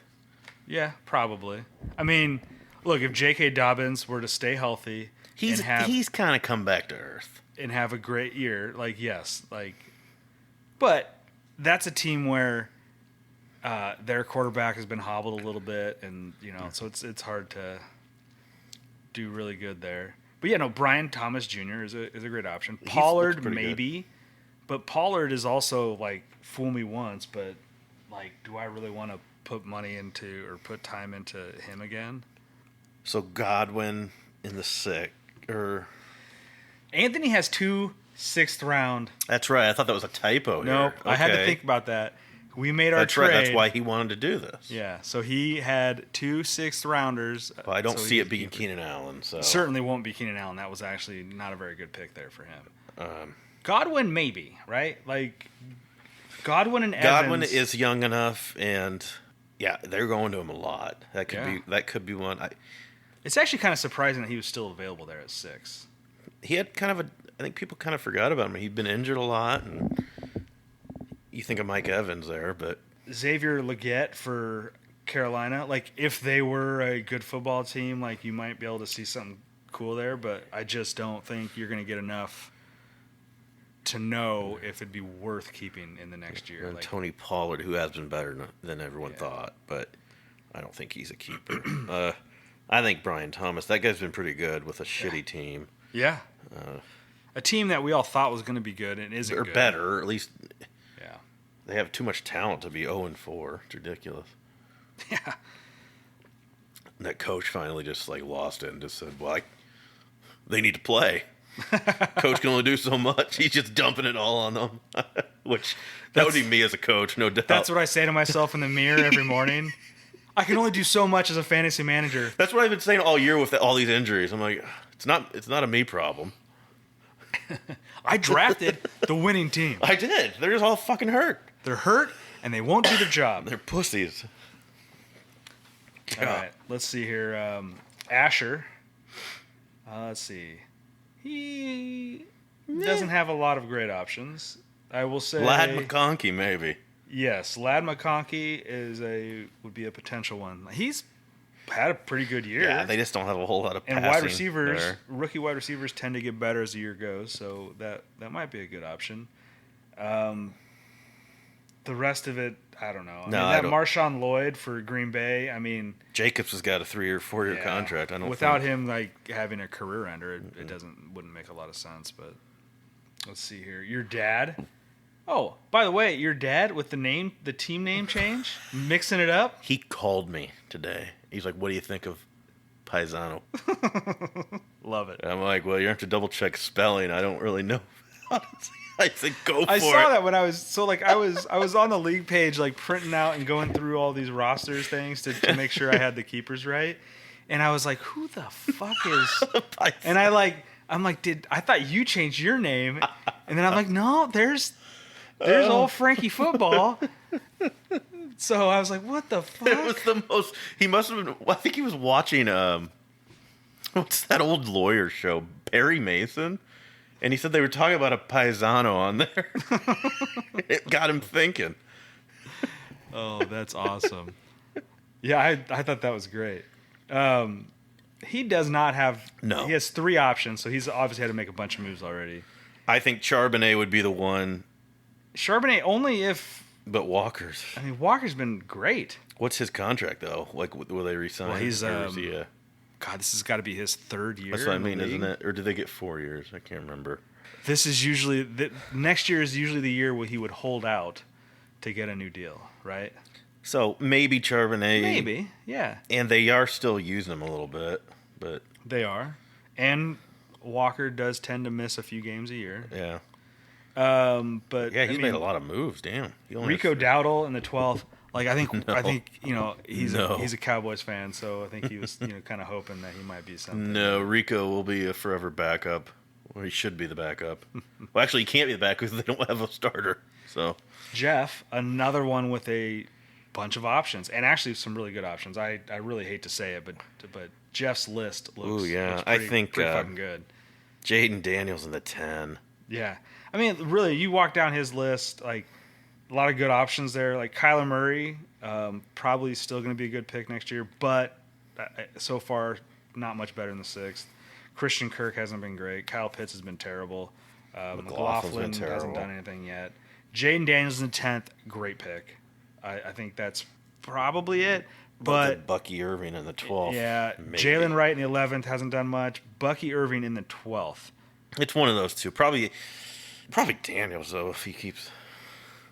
Yeah, probably. I mean, look, if J.K. Dobbins were to stay healthy, he's kind of come back to earth and have a great year, but that's a team where their quarterback has been hobbled a little bit, and so it's hard to do really good there. But Brian Thomas Jr. is a great option. Pollard maybe, good. But Pollard is also fool me once, but do I really want to put money into or put time into him again? So Godwin in the 6th, or Anthony has 2 6th-round. That's right. I thought that was a typo. No, I had to think about that. We made our trade. Right. That's why he wanted to do this. Yeah. So he had 2 6th-rounders. Well, I don't see it being Keenan Allen. So certainly won't be Keenan Allen. That was actually not a very good pick there for him. Godwin maybe, right? Godwin and Evans. Godwin is young enough, and yeah, they're going to him a lot. That could be one. It's actually kind of surprising that he was still available there at 6. He had I think people kind of forgot about him. He'd been injured a lot, and you think of Mike Evans there, but Xavier Legette for Carolina. If they were a good football team, you might be able to see something cool there, but I just don't think you're going to get enough to know if it'd be worth keeping in the next year. And Tony Pollard, who has been better than everyone thought, but I don't think he's a keeper. I think Brian Thomas, that guy's been pretty good with a shitty team. Yeah. A team that we all thought was going to be good and isn't good. Or better, at least. Yeah. They have too much talent to be 0-4. It's ridiculous. Yeah. And that coach finally just lost it and just said, well, they need to play. Coach can only do so much. He's just dumping it all on them. Which, that would be me as a coach, no doubt. That's what I say to myself in the mirror every morning. I can only do so much as a fantasy manager. That's what I've been saying all year with all these injuries. I'm like, it's not a me problem. I drafted the winning team. I did. They're just all fucking hurt. They're hurt, and they won't do their job. They're pussies. All right, let's see here. Asher. Let's see. He doesn't have a lot of great options. I will say Ladd McConkey, maybe. Yes, Ladd McConkey would be a potential one. He's had a pretty good year. Yeah, they just don't have a whole lot of passing. And wide receivers, rookie wide receivers tend to get better as the year goes, so that might be a good option. The rest of it, I don't know. Marshawn Lloyd for Green Bay, Jacobs has got a 3 or 4 year contract. Without him having a career ender, it wouldn't make a lot of sense. But let's see here. Your dad. Oh, by the way, your dad with the team name change, mixing it up. He called me today. He's like, "What do you think of Paisano?" Love it. And I'm like, "Well, you have to double check spelling. I don't really know." I said, "Go for it." I saw that when I was I was on the league page printing out and going through all these rosters things to make sure I had the keepers right, and I was like, "Who the fuck is?" And I'm like, I thought you changed your name, and then I'm like, "No, there's old Frankie football." So I was like, what the fuck? It was the most... He must have been... I think he was watching... what's that old lawyer show? Perry Mason? And he said they were talking about a Paisano on there. It got him thinking. Oh, that's awesome. Yeah, I thought that was great. He does not have... No. He has 3 options, so he's obviously had to make a bunch of moves already. I think Charbonnet would be the one. Charbonnet only if... But Walker's... Walker's been great. What's his contract, though? Will they re-sign? Well, he's... God, this has got to be his third year. That's what I in the mean, league. isn't it? Or do they get 4 years? I can't remember. This is usually next year is usually the year where he would hold out to get a new deal, right? So maybe Charbonnet. Maybe, yeah. And they are still using him a little bit, but They are. And Walker does tend to miss a few games a year. yeah. But Yeah, he's made a lot of moves. Damn. He only Rico has- Dowdle in the 12th. Like I think he's No. he's a Cowboys fan, so I think he was kind of hoping that he might be something. No, Rico will be a forever backup. Or he should be the backup. Well, actually, he can't be the backup because they don't have a starter. So Jeff, another one with a bunch of options and actually some really good options. I really hate to say it, but Jeff's list looks. Ooh, yeah. looks I pretty, think, pretty fucking good. Jaden Daniels in the 10. Yeah, I mean, really, you walk down his list, like a lot of good options there. Like Kyler Murray, probably still going to be a good pick next year, but so far not much better in the 6th. Christian Kirk hasn't been great. Kyle Pitts has been terrible. McLaughlin hasn't done anything yet. Jaden Daniels in the 10th, great pick. I think that's probably it. But Bucky Irving in the 12th. yeah, maybe. Jalen Wright in the 11th hasn't done much. Bucky Irving in the 12th. It's one of those two. Probably Daniels though if he keeps.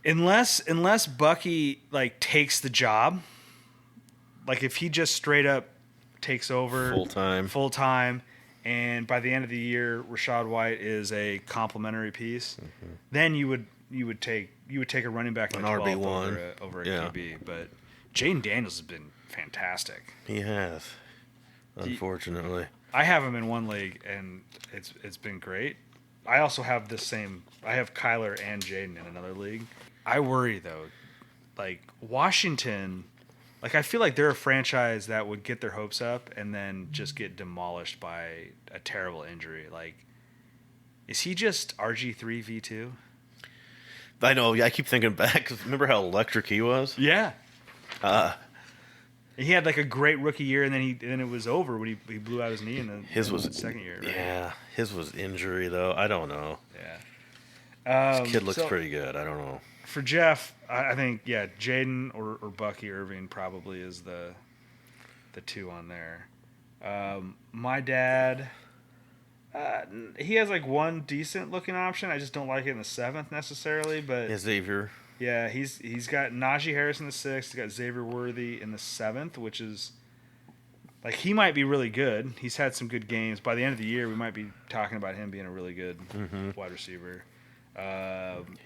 Unless Bucky like takes the job, like if he just straight up takes over full time, and by the end of the year Rachaad White is a complimentary piece, then you would take a running back in An the 12th RB1 over a yeah. QB. But Jaden Daniels has been fantastic. He has, unfortunately. I have him in one league and it's been great. I also have I have Kyler and Jaden in another league. I worry though, like Washington, like I feel like they're a franchise that would get their hopes up and then just get demolished by a terrible injury. Like, is he just RG3 V2? I know. Yeah, I keep thinking back 'cause remember how electric he was? Yeah. He had like a great rookie year, and then it was over when he blew out his knee in the second year. Right? Yeah, his was injury though. I don't know. Yeah. This kid looks pretty good. I don't know. For Jeff, I think Jaden or Bucky Irving probably is the two on there. My dad, he has like one decent looking option. I just don't like it in the 7th necessarily. But Xavier. yeah, he's got Najee Harris in the 6th. He's got Xavier Worthy in the 7th, which is like he might be really good. He's had some good games. By the end of the year, we might be talking about him being a really good wide receiver.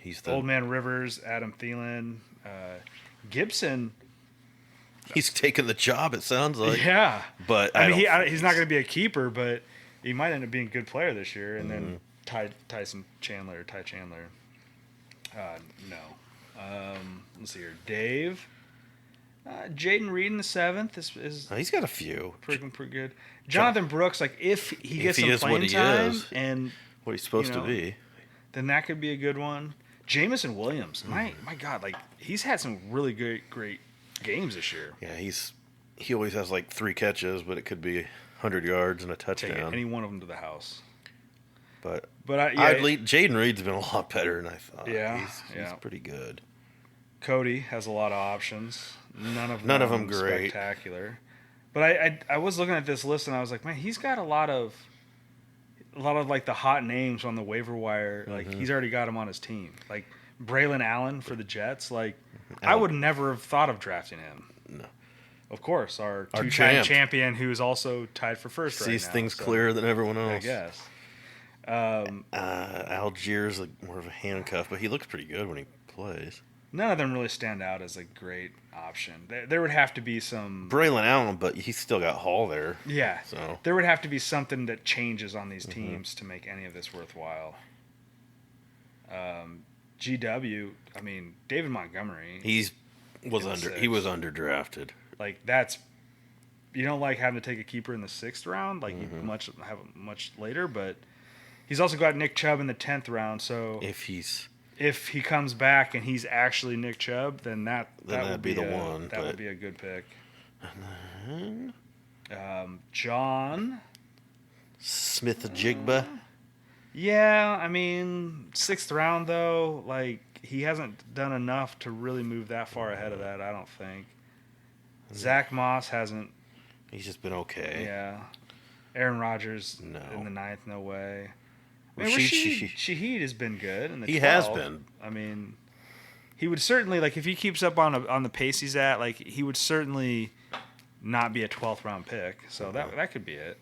He's the Old Man Rivers, Adam Thielen, Gibson. He's taking the job. It sounds like. Yeah, But I mean, he's not going to be a keeper, but he might end up being a good player this year. And then Ty Chandler. No. Let's see here. Dave. Jaden Reed in the 7th is he's got a few. pretty good. Jonathan Brooks, like if he gets he some is what playing he time is. and What he's supposed to know, be. then that could be a good one. Jamison Williams, my God, like he's had some really great games this year. Yeah, he always has like 3 catches, but it could be 100 yards and a Take touchdown. any one of them to the house. But Jaden Jaden Reed's been a lot better than I thought. Yeah, he's pretty good. Cody has a lot of options. None of them great. spectacular. But I was looking at this list and I was like, man, he's got a lot of like the hot names on the waiver wire. Like he's already got him on his team. Like Braylon Allen for the Jets. Like I would never have thought of drafting him. No. Of course, our two-time champion who is also tied for first Sees right now. things clearer than everyone else. I guess. Algiers like more of a handcuff, but he looks pretty good when he plays. None of them really stand out as a great option. There would have to be some... Braylon Allen, but he's still got Hall there. Yeah. So There would have to be something that changes on these teams to make any of this worthwhile. GW, I mean, David Montgomery. he was underdrafted. Like, that's... You don't like having to take a keeper in the 6th round. Like, you have it much later, but he's also got Nick Chubb in the 10th round, so... If he comes back and he's actually Nick Chubb, then that would be the one. That would be a good pick. John Smith-Jigba. Yeah, I mean 6th round though. Like he hasn't done enough to really move that far ahead of that. I don't think. Zach Moss hasn't He's just been okay. Yeah. Aaron Rodgers No. in the 9th, no way. I mean, Rashid Shaheed has been good in the 12th. He has been. I mean, he would certainly, like, if he keeps up on the pace he's at, like, he would certainly not be a 12th round pick. So that could be it.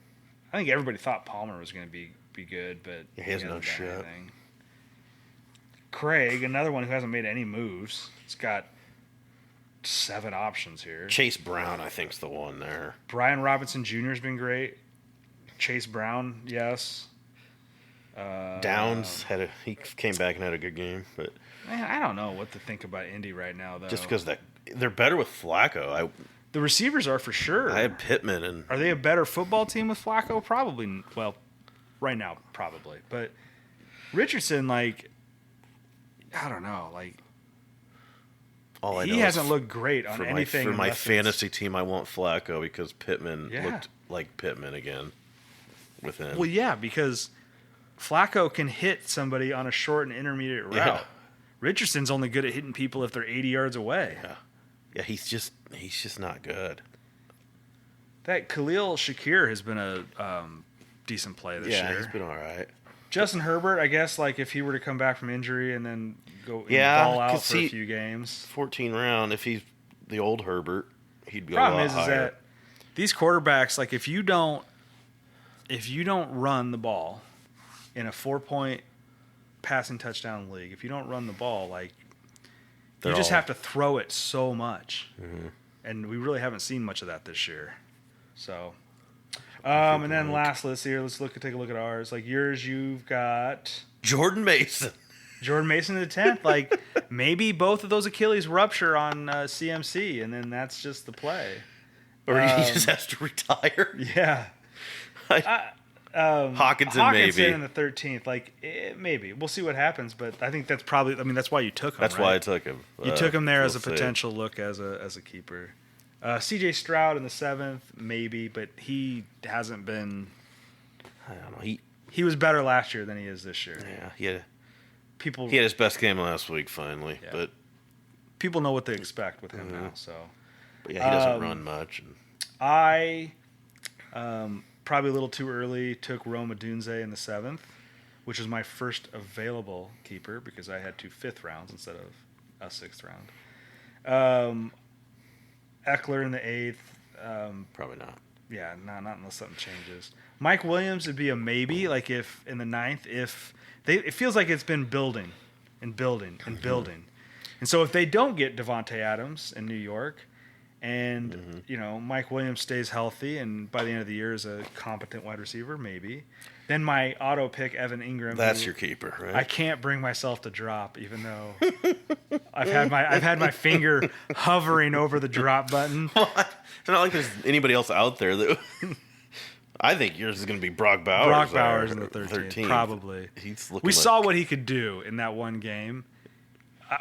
I think everybody thought Palmer was going to be good, but he has no shit. Anything. Craig, another one who hasn't made any moves. He's got 7 options here. Chase Brown, I think, is the one there. Brian Robinson Jr. has been great. Chase Brown, yes. Downs he came back and had a good game, but man, I don't know what to think about Indy right now, though. just because they're better with Flacco. The receivers are for sure. I had Pittman, and are they a better football team with Flacco? Probably. Well, right now, probably. But Richardson, like, I don't know, like. All I know he hasn't looked great on anything. For my fantasy team, I want Flacco because Pittman looked like Pittman again with him. Well, yeah, because Flacco can hit somebody on a short and intermediate route. Yeah. Richardson's only good at hitting people if they're 80 yards away. Yeah, he's just not good. That Khalil Shakir has been a decent play this year. Yeah, he's been all right. Justin Herbert, I guess, like if he were to come back from injury and then go ball out for a few games. 14 round, if he's the old Herbert, he'd go Problem a lot is higher. that these quarterbacks, like if you don't run the ball in a 4-point passing touchdown league, if you don't run the ball, like you just have to throw it so much. Mm-hmm. And we really haven't seen much of that this year. So, and then lastly, let's take a look at ours. Like yours, you've got Jordan Mason in the 10th. Like maybe both of those Achilles rupture on CMC, and then that's just the play. Or he just has to retire. Yeah. Hawkinson maybe in the 13th. Like maybe we'll see what happens, but I think that's probably. I mean, that's why you took him. That's why I took him. You took him there as a potential look as a keeper. C.J. Stroud in the 7th, maybe, but he hasn't been. I don't know. He was better last year than he is this year. Yeah, he had his best game last week finally, but people know what they expect with him now. So, but yeah, he doesn't run much. I probably a little too early took Rome Odunze in the 7th, which was my first available keeper because I had 2 5th rounds instead of a 6th round. Eckler in the 8th. Probably not. Yeah, not unless something changes. Mike Williams would be a maybe, like if in the 9th, it feels like it's been building and building and building. And so if they don't get Devontae Adams in New York and, Mike Williams stays healthy and by the end of the year is a competent wide receiver, maybe, then my auto pick Evan Ingram. That's your keeper, right? I can't bring myself to drop, even though I've had my finger hovering over the drop button. What? It's not like there's anybody else out there that. I think yours is going to be Brock Bowers. Brock Bowers in the 13th, probably. We saw what he could do in that one game.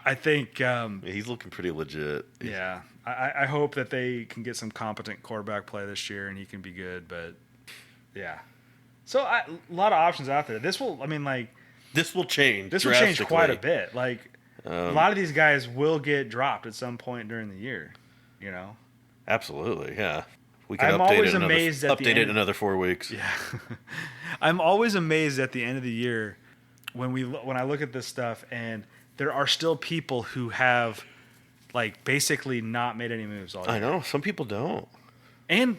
I think he's looking pretty legit. Yeah, I hope that they can get some competent quarterback play this year and he can be good. But yeah, so a lot of options out there. This will change. This will change quite a bit. Like a lot of these guys will get dropped at some point during the year. Absolutely, yeah. We can I'm always amazed at update it in another 4 weeks. Yeah, I'm always amazed at the end of the year when I look at this stuff and there are still people who have like basically not made any moves all year. I know some people don't, and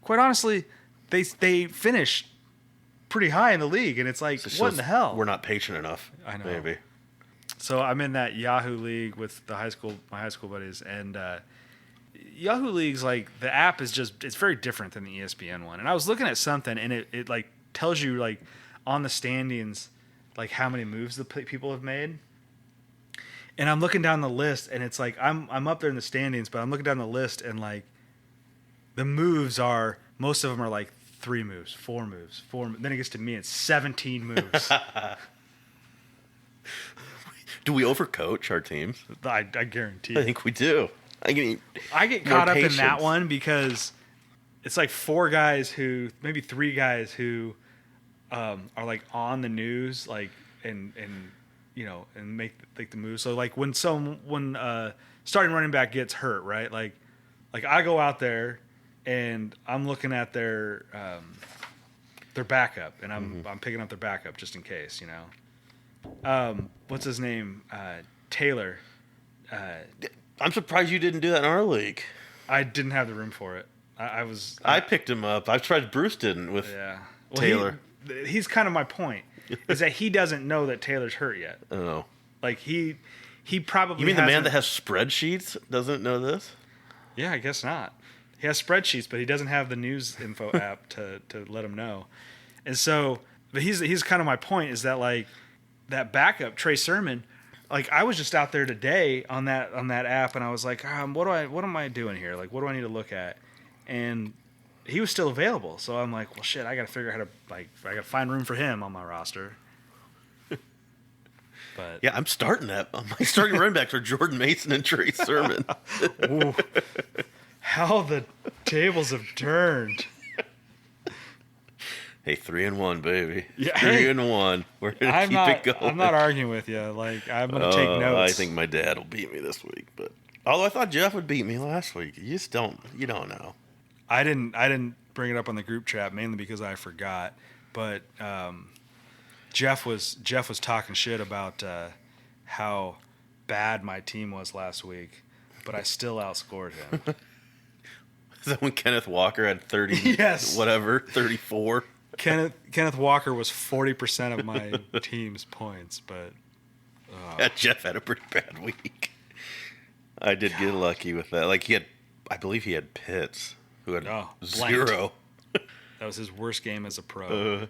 quite honestly, they finish pretty high in the league, and it's like, what in the hell? We're not patient enough. I know. Maybe. So I'm in that Yahoo league with my high school buddies, and Yahoo leagues, like the app is it's very different than the ESPN one. And I was looking at something, and it like tells you like on the standings like how many moves the people have made. And I'm looking down the list, and it's like I'm up there in the standings, but I'm looking down the list, and like the moves are most of them are like 3 moves, 4 moves, 4. Then it gets to me, it's 17 moves. Do we overcoach our teams? I guarantee. I think we do. I get caught up in that one because it's like 4 guys maybe 3 guys who are like on the news, like and make the move. So like when starting running back gets hurt, right? Like I go out there and I'm looking at their backup, and I'm picking up their backup just in case, you know. What's his name? Taylor. I'm surprised you didn't do that in our league. I didn't have the room for it. I picked him up. I'm surprised Bruce didn't with Taylor. He's kind of my point, is that he doesn't know that Taylor's hurt yet. Oh. Like, he probably You mean the man that has spreadsheets doesn't know this? Yeah, I guess not. He has spreadsheets, but he doesn't have the news info app to let him know. And so, but he's kind of my point, is that, like, that backup, Trey Sermon, like, I was just out there today on that app, and I was like, what am I doing here? Like, what do I need to look at? And he was still available, so I'm like, well, shit, I got to figure out how to, like, I got to find room for him on my roster. But yeah, I'm starting that. My starting running backs are Jordan Mason and Trey Sermon. Ooh, how the tables have turned. Hey, 3-1, baby. Yeah, 3-1. We're gonna keep it going. I'm not arguing with you. Like, I'm gonna take notes. I think my dad will beat me this week, but although I thought Jeff would beat me last week, you don't know. I didn't bring it up on the group chat mainly because I forgot. But Jeff was talking shit about how bad my team was last week, but I still outscored him. Is that when Kenneth Walker had 30? Yes. 34. Kenneth Walker was 40% of my team's points, but yeah, Jeff had a pretty bad week. I did get lucky with that. Like, I believe he had Pitts, who had 0. That was his worst game as a pro.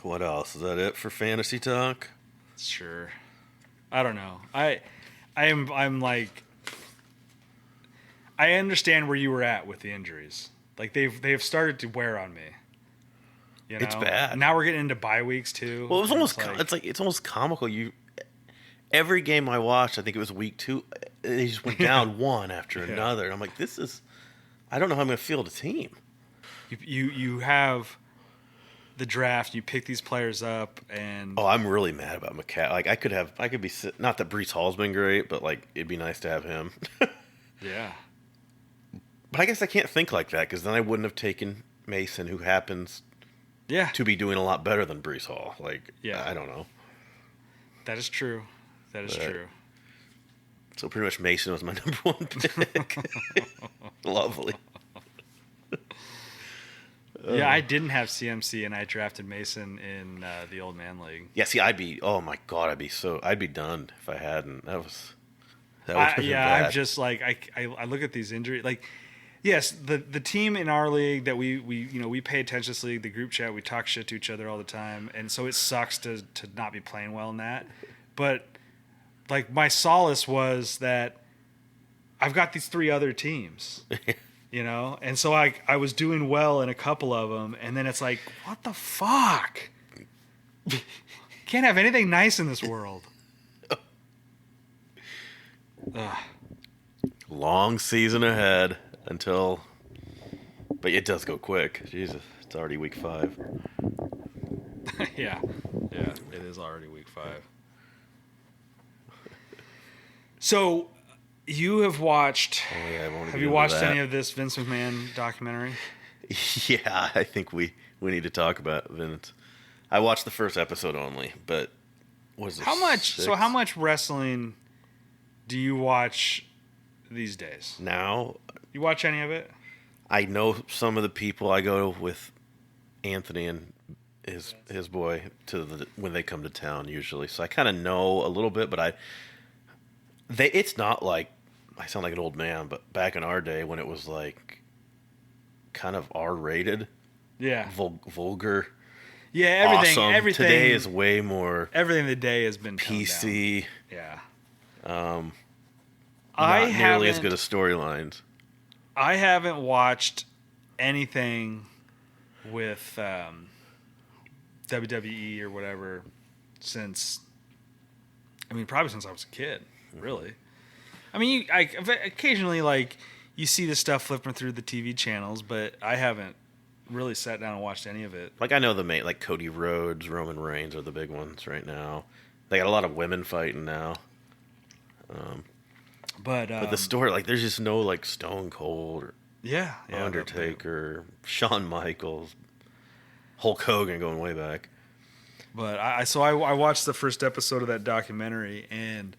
What else? Is that it for fantasy talk? Sure. I don't know. I'm like, I understand where you were at with the injuries. Like, they've started to wear on me. You know? It's bad. Now we're getting into bye weeks too. Well, it was almost it's almost comical. Every game I watched, I think it was week 2, they just went down one after another. And I'm like, I don't know how I'm going to field a team. You have the draft. You pick these players up, and I'm really mad about McCaffrey. Like, I could be not that Breece Hall's been great, but like it'd be nice to have him. Yeah. But I guess I can't think like that, because then I wouldn't have taken Mason, who happens to be doing a lot better than Breece Hall. Like, I don't know. That is true. True. So pretty much Mason was my number 1 pick. Lovely. Yeah, I didn't have CMC, and I drafted Mason in the Old Man League. Yeah, see, I'd be done if I hadn't. That was bad. I'm just like, I look at these injuries. Like, yes, the team in our league that we pay attention to this league, the group chat, we talk shit to each other all the time, and so it sucks to not be playing well in that. But like, my solace was that I've got these 3 other teams. You know, and so I was doing well in a couple of them, and then it's like, what the fuck? Can't have anything nice in this world. Long season ahead but it does go quick. Jesus, it's already week 5. Yeah, it is already week 5. So, you have watched. Oh, yeah, have you watched any of this Vince McMahon documentary? Yeah, I think we need to talk about Vince. I watched the first episode only, but was it how much? 6? So how much wrestling do you watch these days? Now, you watch any of it? I know some of the people. I go with Anthony and his boy when they come to town usually, so I kind of know a little bit, but it's not like. I sound like an old man, but back in our day when it was like kind of R-rated, vulgar, everything today is way more. Everything today has been PC. Yeah. Not nearly as good as storylines. I haven't watched anything with WWE or whatever since. I mean, probably since I was a kid. Really. I mean, occasionally, like, you see this stuff flipping through the TV channels, but I haven't really sat down and watched any of it. Like, I know like Cody Rhodes, Roman Reigns are the big ones right now. They got a lot of women fighting now. But the story, like, there's just no, like, Stone Cold or Yeah. Undertaker, Shawn Michaels, Hulk Hogan, going way back. But I watched the first episode of that documentary, and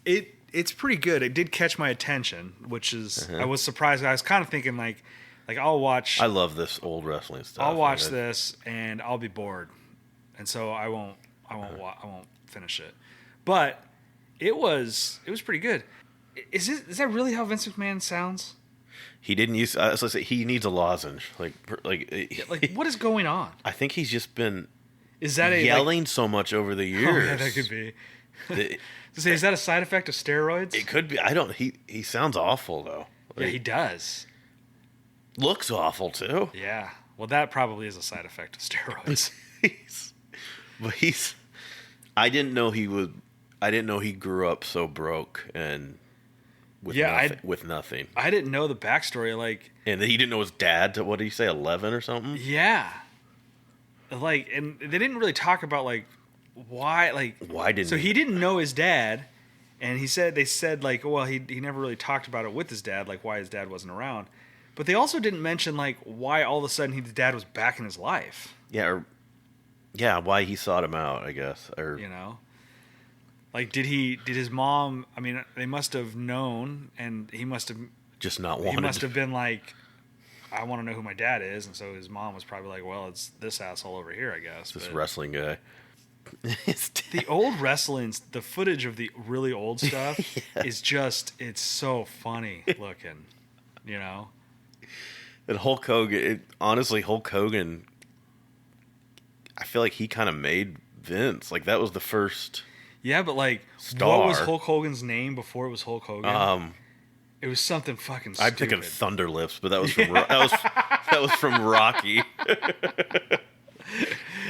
it's pretty good. It did catch my attention, which is I was surprised. I was kind of thinking like I'll watch. I love this old wrestling stuff. I'll watch this and I'll be bored, and so I won't finish it. But it was pretty good. Is that really how Vince McMahon sounds? He didn't use. So he needs a lozenge. Like what is going on? I think he's just been. Is that yelling so much over the years? Oh, yeah, that could be. Is that a side effect of steroids? It could be. I don't. He sounds awful though. Yeah, he does. Looks awful too. Yeah. Well, that probably is a side effect of steroids. I didn't know he would. I didn't know he grew up so broke and with nothing. I didn't know the backstory. And he didn't know his dad. What did he say? 11 or something? Yeah. And they didn't really talk about why. Why didn't? So he didn't know his dad, and they said he never really talked about it with his dad, why his dad wasn't around. But they also didn't mention why all of a sudden his dad was back in his life. Yeah. Why he sought him out, I guess. Or did his mom? I mean, they must have known, and he must have just not wanted. He must have been I want to know who my dad is, and so his mom was probably well, it's this asshole over here, I guess. This wrestling guy. The old wrestlings, the footage of the really old stuff is it's so funny looking, And Hulk Hogan, honestly, Hulk Hogan, I feel like he kind of made Vince. That was the first. Yeah, but star. What was Hulk Hogan's name before it was Hulk Hogan? It was something fucking stupid. I'm thinking Thunder Lips, but that was from that was from Rocky.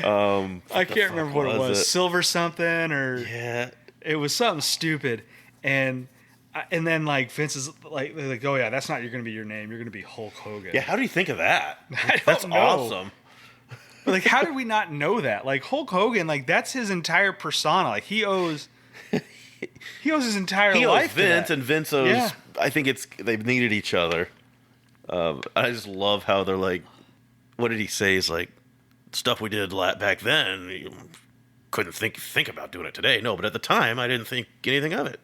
I can't remember what it was. Silver something or it was something stupid, and then Vince is oh yeah, that's not you're going to be your name. You're going to be Hulk Hogan. Yeah, how do you think of that? That's know. Awesome. But how did we not know that? Hulk Hogan, that's his entire persona. He owes his entire life to Vince, that. And Vince owes. Yeah. I think they've needed each other. I just love how they're what did he say? He's stuff we did back then. You couldn't think about doing it today. No, but at the time, I didn't think anything of it.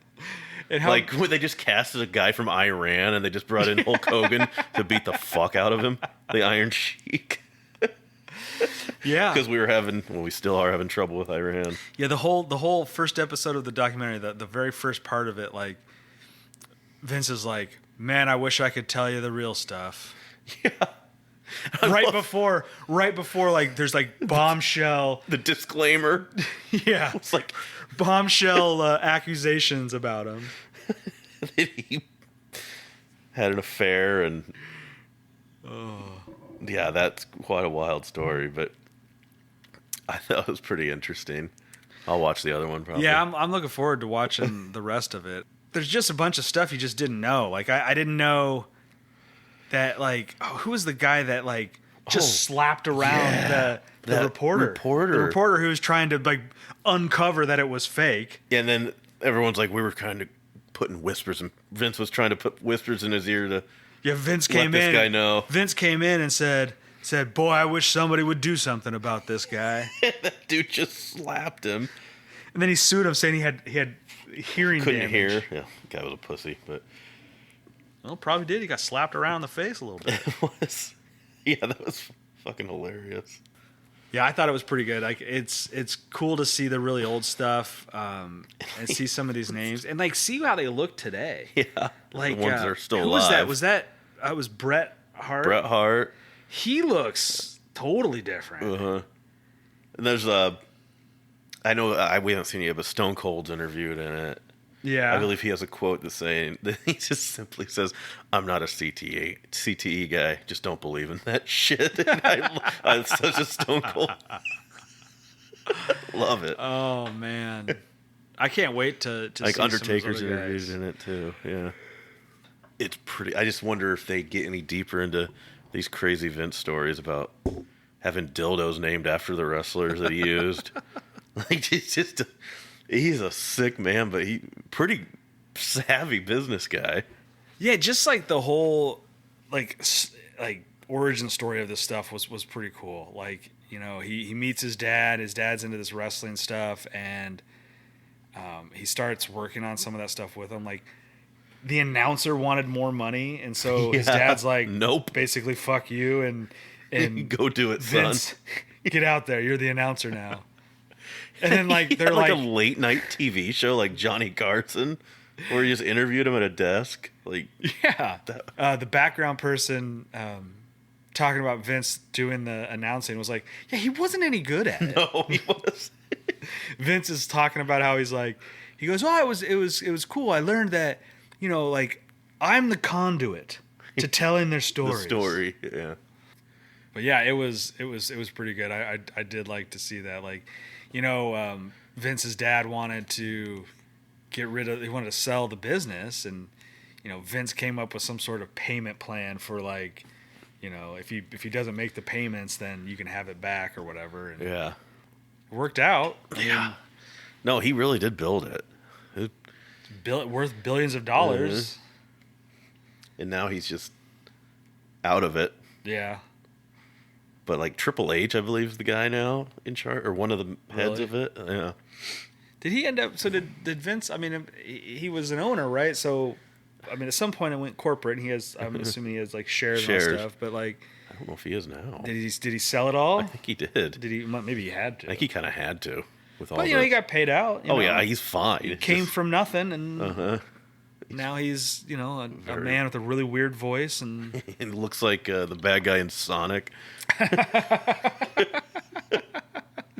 And when they just casted a guy from Iran and they just brought in Hulk Hogan to beat the fuck out of him, the Iron Sheik. Yeah, because we still are having trouble with Iran. Yeah, the whole first episode of the documentary, the very first part of it, Vince is man, I wish I could tell you the real stuff. Yeah. Right before there's bombshell. The disclaimer. Yeah. It's bombshell accusations about him. That he had an affair and. Yeah, that's quite a wild story, but I thought it was pretty interesting. I'll watch the other one probably. Yeah, I'm looking forward to watching the rest of it. There's just a bunch of stuff you just didn't know. I didn't know that who was the guy that just slapped around the reporter. The reporter who was trying to uncover that it was fake. Yeah, and then everyone's we were kind of putting whispers, and Vince was trying to put whispers in his ear to. Yeah, Vince came in. This guy know. Vince came in and said, "Boy, I wish somebody would do something about this guy." That dude just slapped him, and then he sued him, saying he had hearing couldn't damage. Hear. Yeah, the guy was a pussy, but probably did. He got slapped around the face a little bit. It was, that was fucking hilarious. Yeah, I thought it was pretty good. It's cool to see the really old stuff and see some of these names and see how they look today. Yeah, the ones that are still Who alive. was that? Was Bret Hart? Bret Hart. He looks totally different. Uh-huh. And there's I know we haven't seen it yet, but Stone Cold's interviewed in it. Yeah, I believe he has a quote that's saying that he just simply says, "I'm not a CTE guy. Just don't believe in that shit." And I'm such a Stone Cold. Love it. Oh man, I can't wait to see Undertaker's some of those other interviewed guys. in it too. Yeah, it's pretty. I just wonder if they get any deeper into these crazy Vince stories about having dildos named after the wrestlers that he used. He's a sick man, but he pretty savvy business guy. Yeah, just the whole like origin story of this stuff was pretty cool. Like, he meets his dad. His dad's into this wrestling stuff, and he starts working on some of that stuff with him. Like, the announcer wanted more money, and so his dad's like, nope, basically, fuck you, and go do it, Vince, son. Get out there. You're the announcer now. And then like they're like like a late night TV show like Johnny Carson, where you just interviewed him at a desk. Like, yeah, the background person talking about Vince doing the announcing was like, yeah, he wasn't any good at it. No, he was. Vince is talking about how he goes, oh, it was cool. I learned that, like, I'm the conduit to telling their stories. The story, yeah. But yeah, it was pretty good. I did like to see that. Like, Vince's dad wanted to he wanted to sell the business, and Vince came up with some sort of payment plan for, like, if he doesn't make the payments, then you can have it back or whatever. And yeah, it worked out. Yeah. No, he really did build it. Worth billions of dollars. And now he's just out of it. Yeah. But like Triple H, I believe, is the guy now in charge, or one of the heads of it. Yeah. Did he end up? So did Vince? I mean, he was an owner, right? So, I mean, at some point it went corporate, and I'm assuming he has like shares and stuff. But like, I don't know if he is now. Did he sell it all? I think he did. Did he? Maybe he had to. I think he kind of had to with all. But he got paid out. Yeah, he's fine. He came from nothing, and now he's a man with a really weird voice, and it looks like the bad guy in Sonic.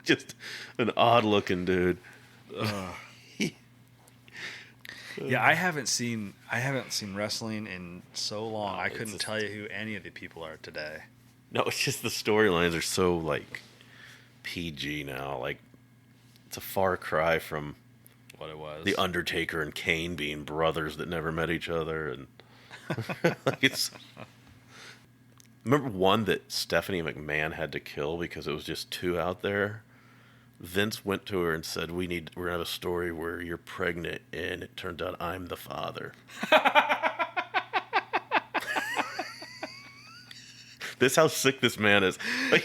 Just an odd looking dude. Yeah, I haven't seen wrestling in so long. I couldn't tell you who any of the people are today. No, it's just the storylines are so like PG now. Like, it's a far cry from what it was. The Undertaker and Kane being brothers that never met each other, and like remember one that Stephanie McMahon had to kill because it was just too out there? Vince went to her and said, we're gonna have a story where you're pregnant, and it turned out I'm the father. This is how sick this man is. Like,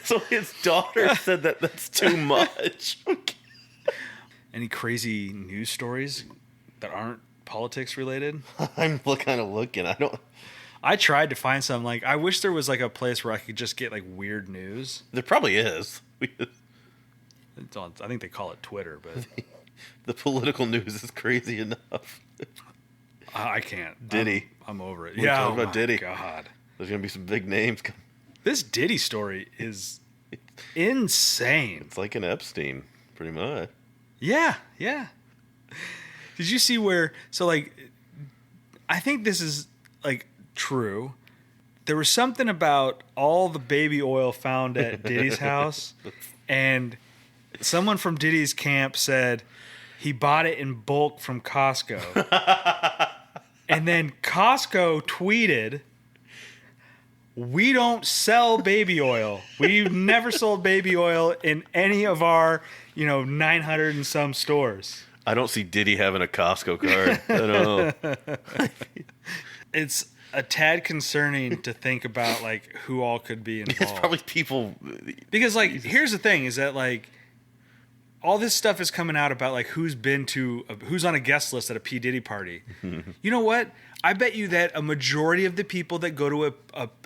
so his daughter said that's too much. Any crazy news stories that aren't politics related? I'm kind of looking. I tried to find some. Like, I wish there was like a place where I could just get like weird news. There probably is. I think they call it Twitter, but the political news is crazy enough. I can't. Diddy. I'm over it. We're talking about Diddy. God, there's gonna be some big names coming. This Diddy story is insane. It's like an Epstein, pretty much. Yeah. Did you see where? So like, I think this is like true. There was something about all the baby oil found at Diddy's house, and someone from Diddy's camp said he bought it in bulk from Costco. And then Costco tweeted, "We don't sell baby oil. We've never sold baby oil in any of our, 900 and some stores." I don't see Diddy having a Costco card. I don't know. It's a tad concerning to think about, like, who all could be involved. It's probably people. Because, like, here's the thing: is that, like, all this stuff is coming out about, like, who's on a guest list at a P. Diddy party. You know what? I bet you that a majority of the people that go to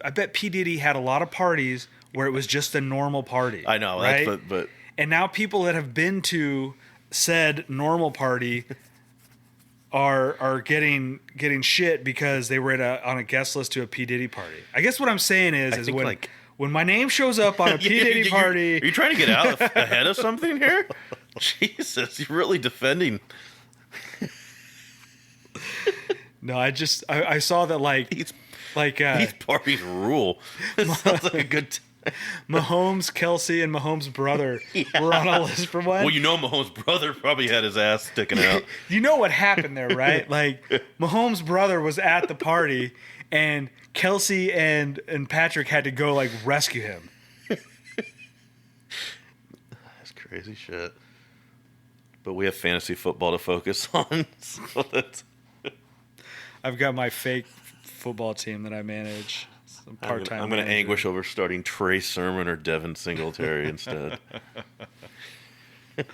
I bet P. Diddy had a lot of parties where it was just a normal party. I know, right? but and now people that have been to said normal party are getting shit because they were on a guest list to a P. Diddy party. I guess what I'm saying is when my name shows up on a P. Diddy party... Are you trying to get out ahead of something here? Jesus, you're really defending... No, I saw that, like... These parties rule. It sounds like a good time. Mahomes, Kelsey, and Mahomes' brother were on a list for one. Well, Mahomes' brother probably had his ass sticking out. You know what happened there, right? Like, Mahomes' brother was at the party, and Kelsey and Patrick had to go, like, rescue him. That's crazy shit. But we have fantasy football to focus on, so that's... I've got my fake football team that I manage. Some part-time. I'm going to anguish over starting Trey Sermon or Devin Singletary instead. I'm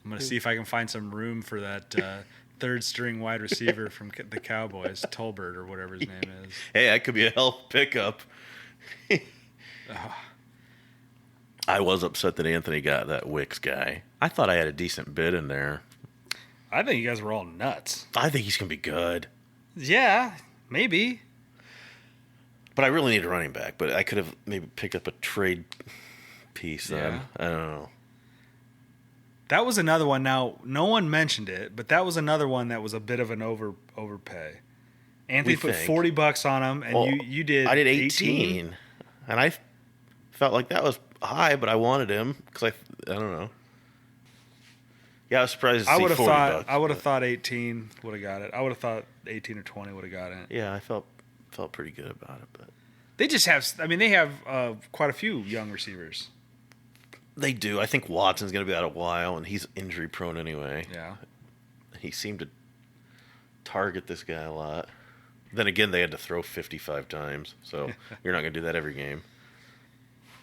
going to see if I can find some room for that third-string wide receiver from the Cowboys, Tolbert or whatever his name is. Hey, that could be a hell pickup. I was upset that Anthony got that Wicks guy. I thought I had a decent bid in there. I think you guys were all nuts. I think he's going to be good. Yeah, maybe. But I really need a running back. But I could have maybe picked up a trade piece then. Yeah. I don't know. That was another one. Now, no one mentioned it, but that was another one that was a bit of an overpay. Anthony put $40 on him, and you did. I did 18, and I felt like that was high, but I wanted him because I don't know. Yeah, I was surprised to see $40. I would have thought 18 would have got it. I would have thought 18 or 20 would have got it. Yeah, I felt pretty good about it, but they just have. I mean, they have quite a few young receivers. They do. I think Watson's going to be out a while, and he's injury prone anyway. Yeah, he seemed to target this guy a lot. Then again, they had to throw 55 times, so you're not going to do that every game.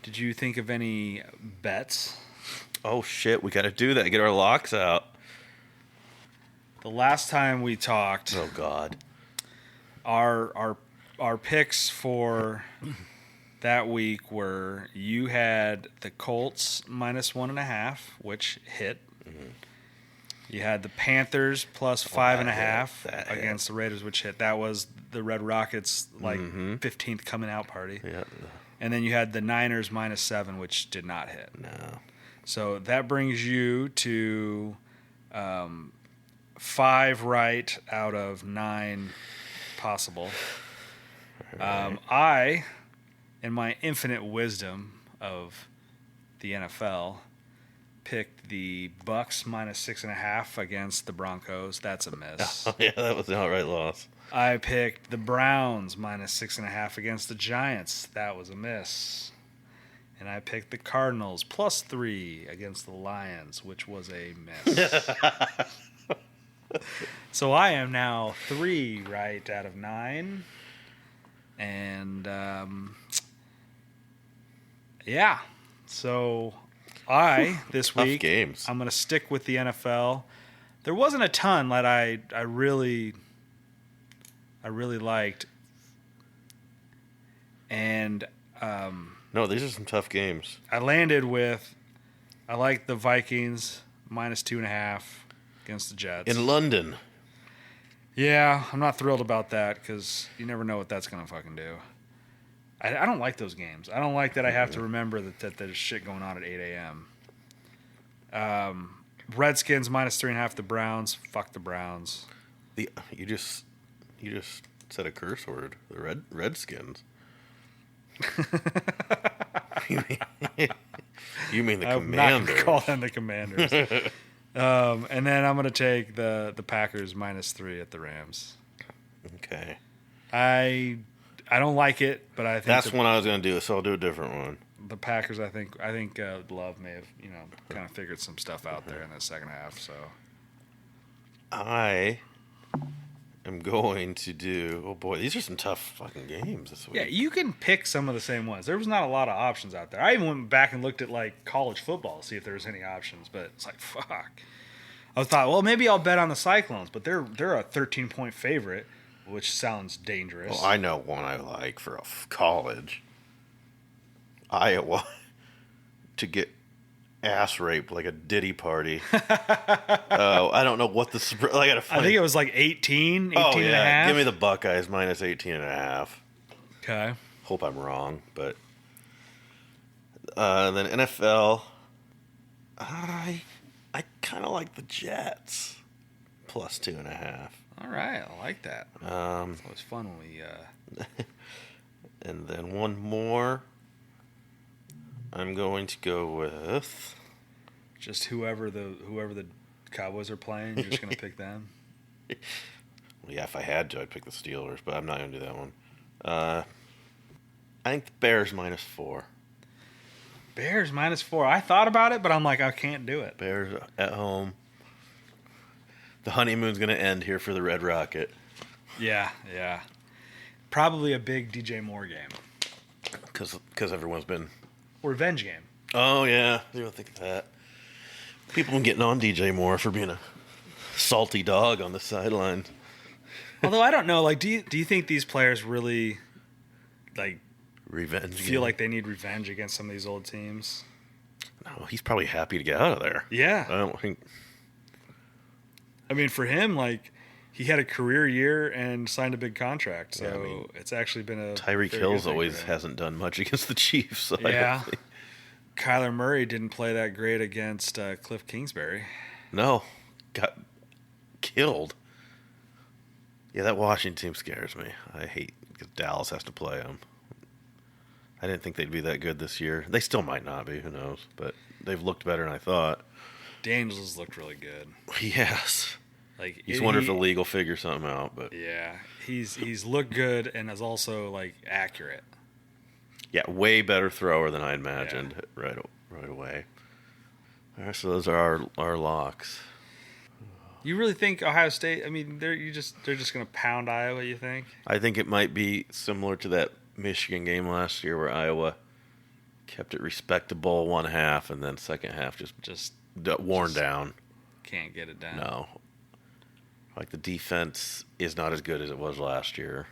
Did you think of any bets? Oh shit, we got to do that. Get our locks out. The last time we talked, oh god, our picks for that week were you had the Colts -1.5, which hit. Mm-hmm. You had the Panthers plus 5.5 against the Raiders, which hit. That was the Red Rockets 15th coming out party. Yeah. And then you had the Niners -7, which did not hit. No. So that brings you to 5 right out of 9 possible. Right. I, in my infinite wisdom of the NFL, picked the Bucks -6.5 against the Broncos. That's a miss. Oh, yeah, that was an outright loss. I picked the Browns -6.5 against the Giants. That was a miss. And I picked the Cardinals +3 against the Lions, which was a miss. So I am now 3 right out of 9. And, yeah. So this week, games. I'm going to stick with the NFL. There wasn't a ton that I really liked. And no, these are some tough games. I landed with I like the Vikings -2.5 against the Jets. In London. Yeah, I'm not thrilled about that because you never know what that's going to fucking do. I don't like those games. I don't like that I have to remember that there's shit going on at 8 a.m. Redskins -3.5 the Browns. Fuck the Browns. You just said a curse word. The Redskins. you mean the I'm Commanders? not going to call them the Commanders. And then I'm going to take the Packers -3 at the Rams. Okay. I don't like it, but I think that's one I was going to do, so I'll do a different one. The Packers, I think Love may have kind of figured some stuff out there in the second half. So I am going to do. Oh boy, these are some tough fucking games this week. yeah, you can pick some of the same ones. There was not a lot of options out there. I even went back and looked at like college football to see if there was any options, but it's like fuck. I thought, well, maybe I'll bet on the Cyclones, but they're a 13-point favorite, which sounds dangerous. Well, I know one I like for college. Iowa to get ass raped like a Diddy party. I don't know what the spread. I think it was like 18 oh, and a yeah. half. Give me the Buckeyes -18.5. Okay. Hope I'm wrong, but then NFL. I kind of like the Jets +2.5. All right, I like that. It was fun when we. And then one more. I'm going to go with just whoever the Cowboys are playing. You're just going to pick them. Well, yeah, if I had to, I'd pick the Steelers, but I'm not going to do that one. I think the Bears -4. Bears -4. I thought about it, but I'm like, I can't do it. Bears at home. The honeymoon's going to end here for the Red Rocket. Yeah. Probably a big DJ Moore game. Because everyone's been... Revenge game. Oh, yeah. You don't think of that. People have been getting on DJ Moore for being a salty dog on the sideline. Although, I don't know. Like, do you think these players really, like... Revenge feel like they need revenge against some of these old teams? No, he's probably happy to get out of there. Yeah. I don't think... I mean, for him, like, he had a career year and signed a big contract. So, Yeah, I mean, it's actually been a... Tyreek Hill's always hasn't done much against the Chiefs. So yeah. Kyler Murray didn't play that great against Cliff Kingsbury. No. Got killed. Yeah, that Washington team scares me. I hate because Dallas has to play them. I didn't think they'd be that good this year. They still might not be. Who knows? But they've looked better than I thought. Daniels looked really good. Yes. Like, you just wonder if the league will figure something out. But yeah, he's looked good and is also, like, accurate. Yeah, way better thrower than I imagined right away. All right, so those are our locks. You really think Ohio State? I mean, they're just going to pound Iowa. You think? I think it might be similar to that Michigan game last year where Iowa kept it respectable one half and then second half just worn down. Can't get it down. No. Like the defense is not as good as it was last year.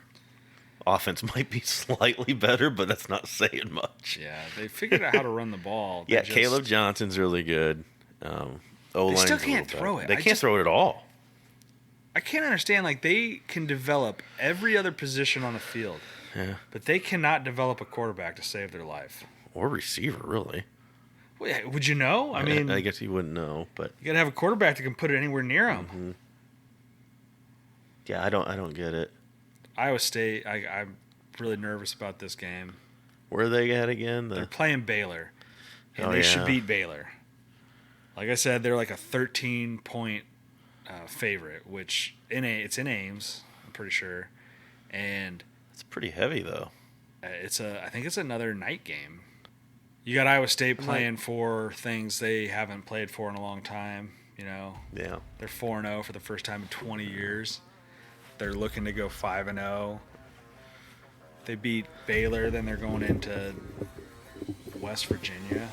Offense might be slightly better, but that's not saying much. Yeah, they figured out how to run the ball. Yeah, Caleb Johnson's really good. They still can't throw it. They can't throw it at all. I can't understand. Like, they can develop every other position on the field. Yeah. But they cannot develop a quarterback to save their life. Or receiver, really. Well, would you know? I mean, I guess you wouldn't know, but you got to have a quarterback that can put it anywhere near him. Mm-hmm. Yeah, I don't get it. Iowa State, I'm really nervous about this game. Where are they at again? They're playing Baylor, and they should beat Baylor. Like I said, they're like a 13-point favorite, which it's in Ames, I'm pretty sure, and it's pretty heavy though. I think it's another night game. You got Iowa State playing for things they haven't played for in a long time. You know, yeah, they're 4-0 for the first time in 20 years. They're looking to go 5-0. They beat Baylor, then they're going into West Virginia.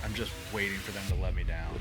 I'm just waiting for them to let me down.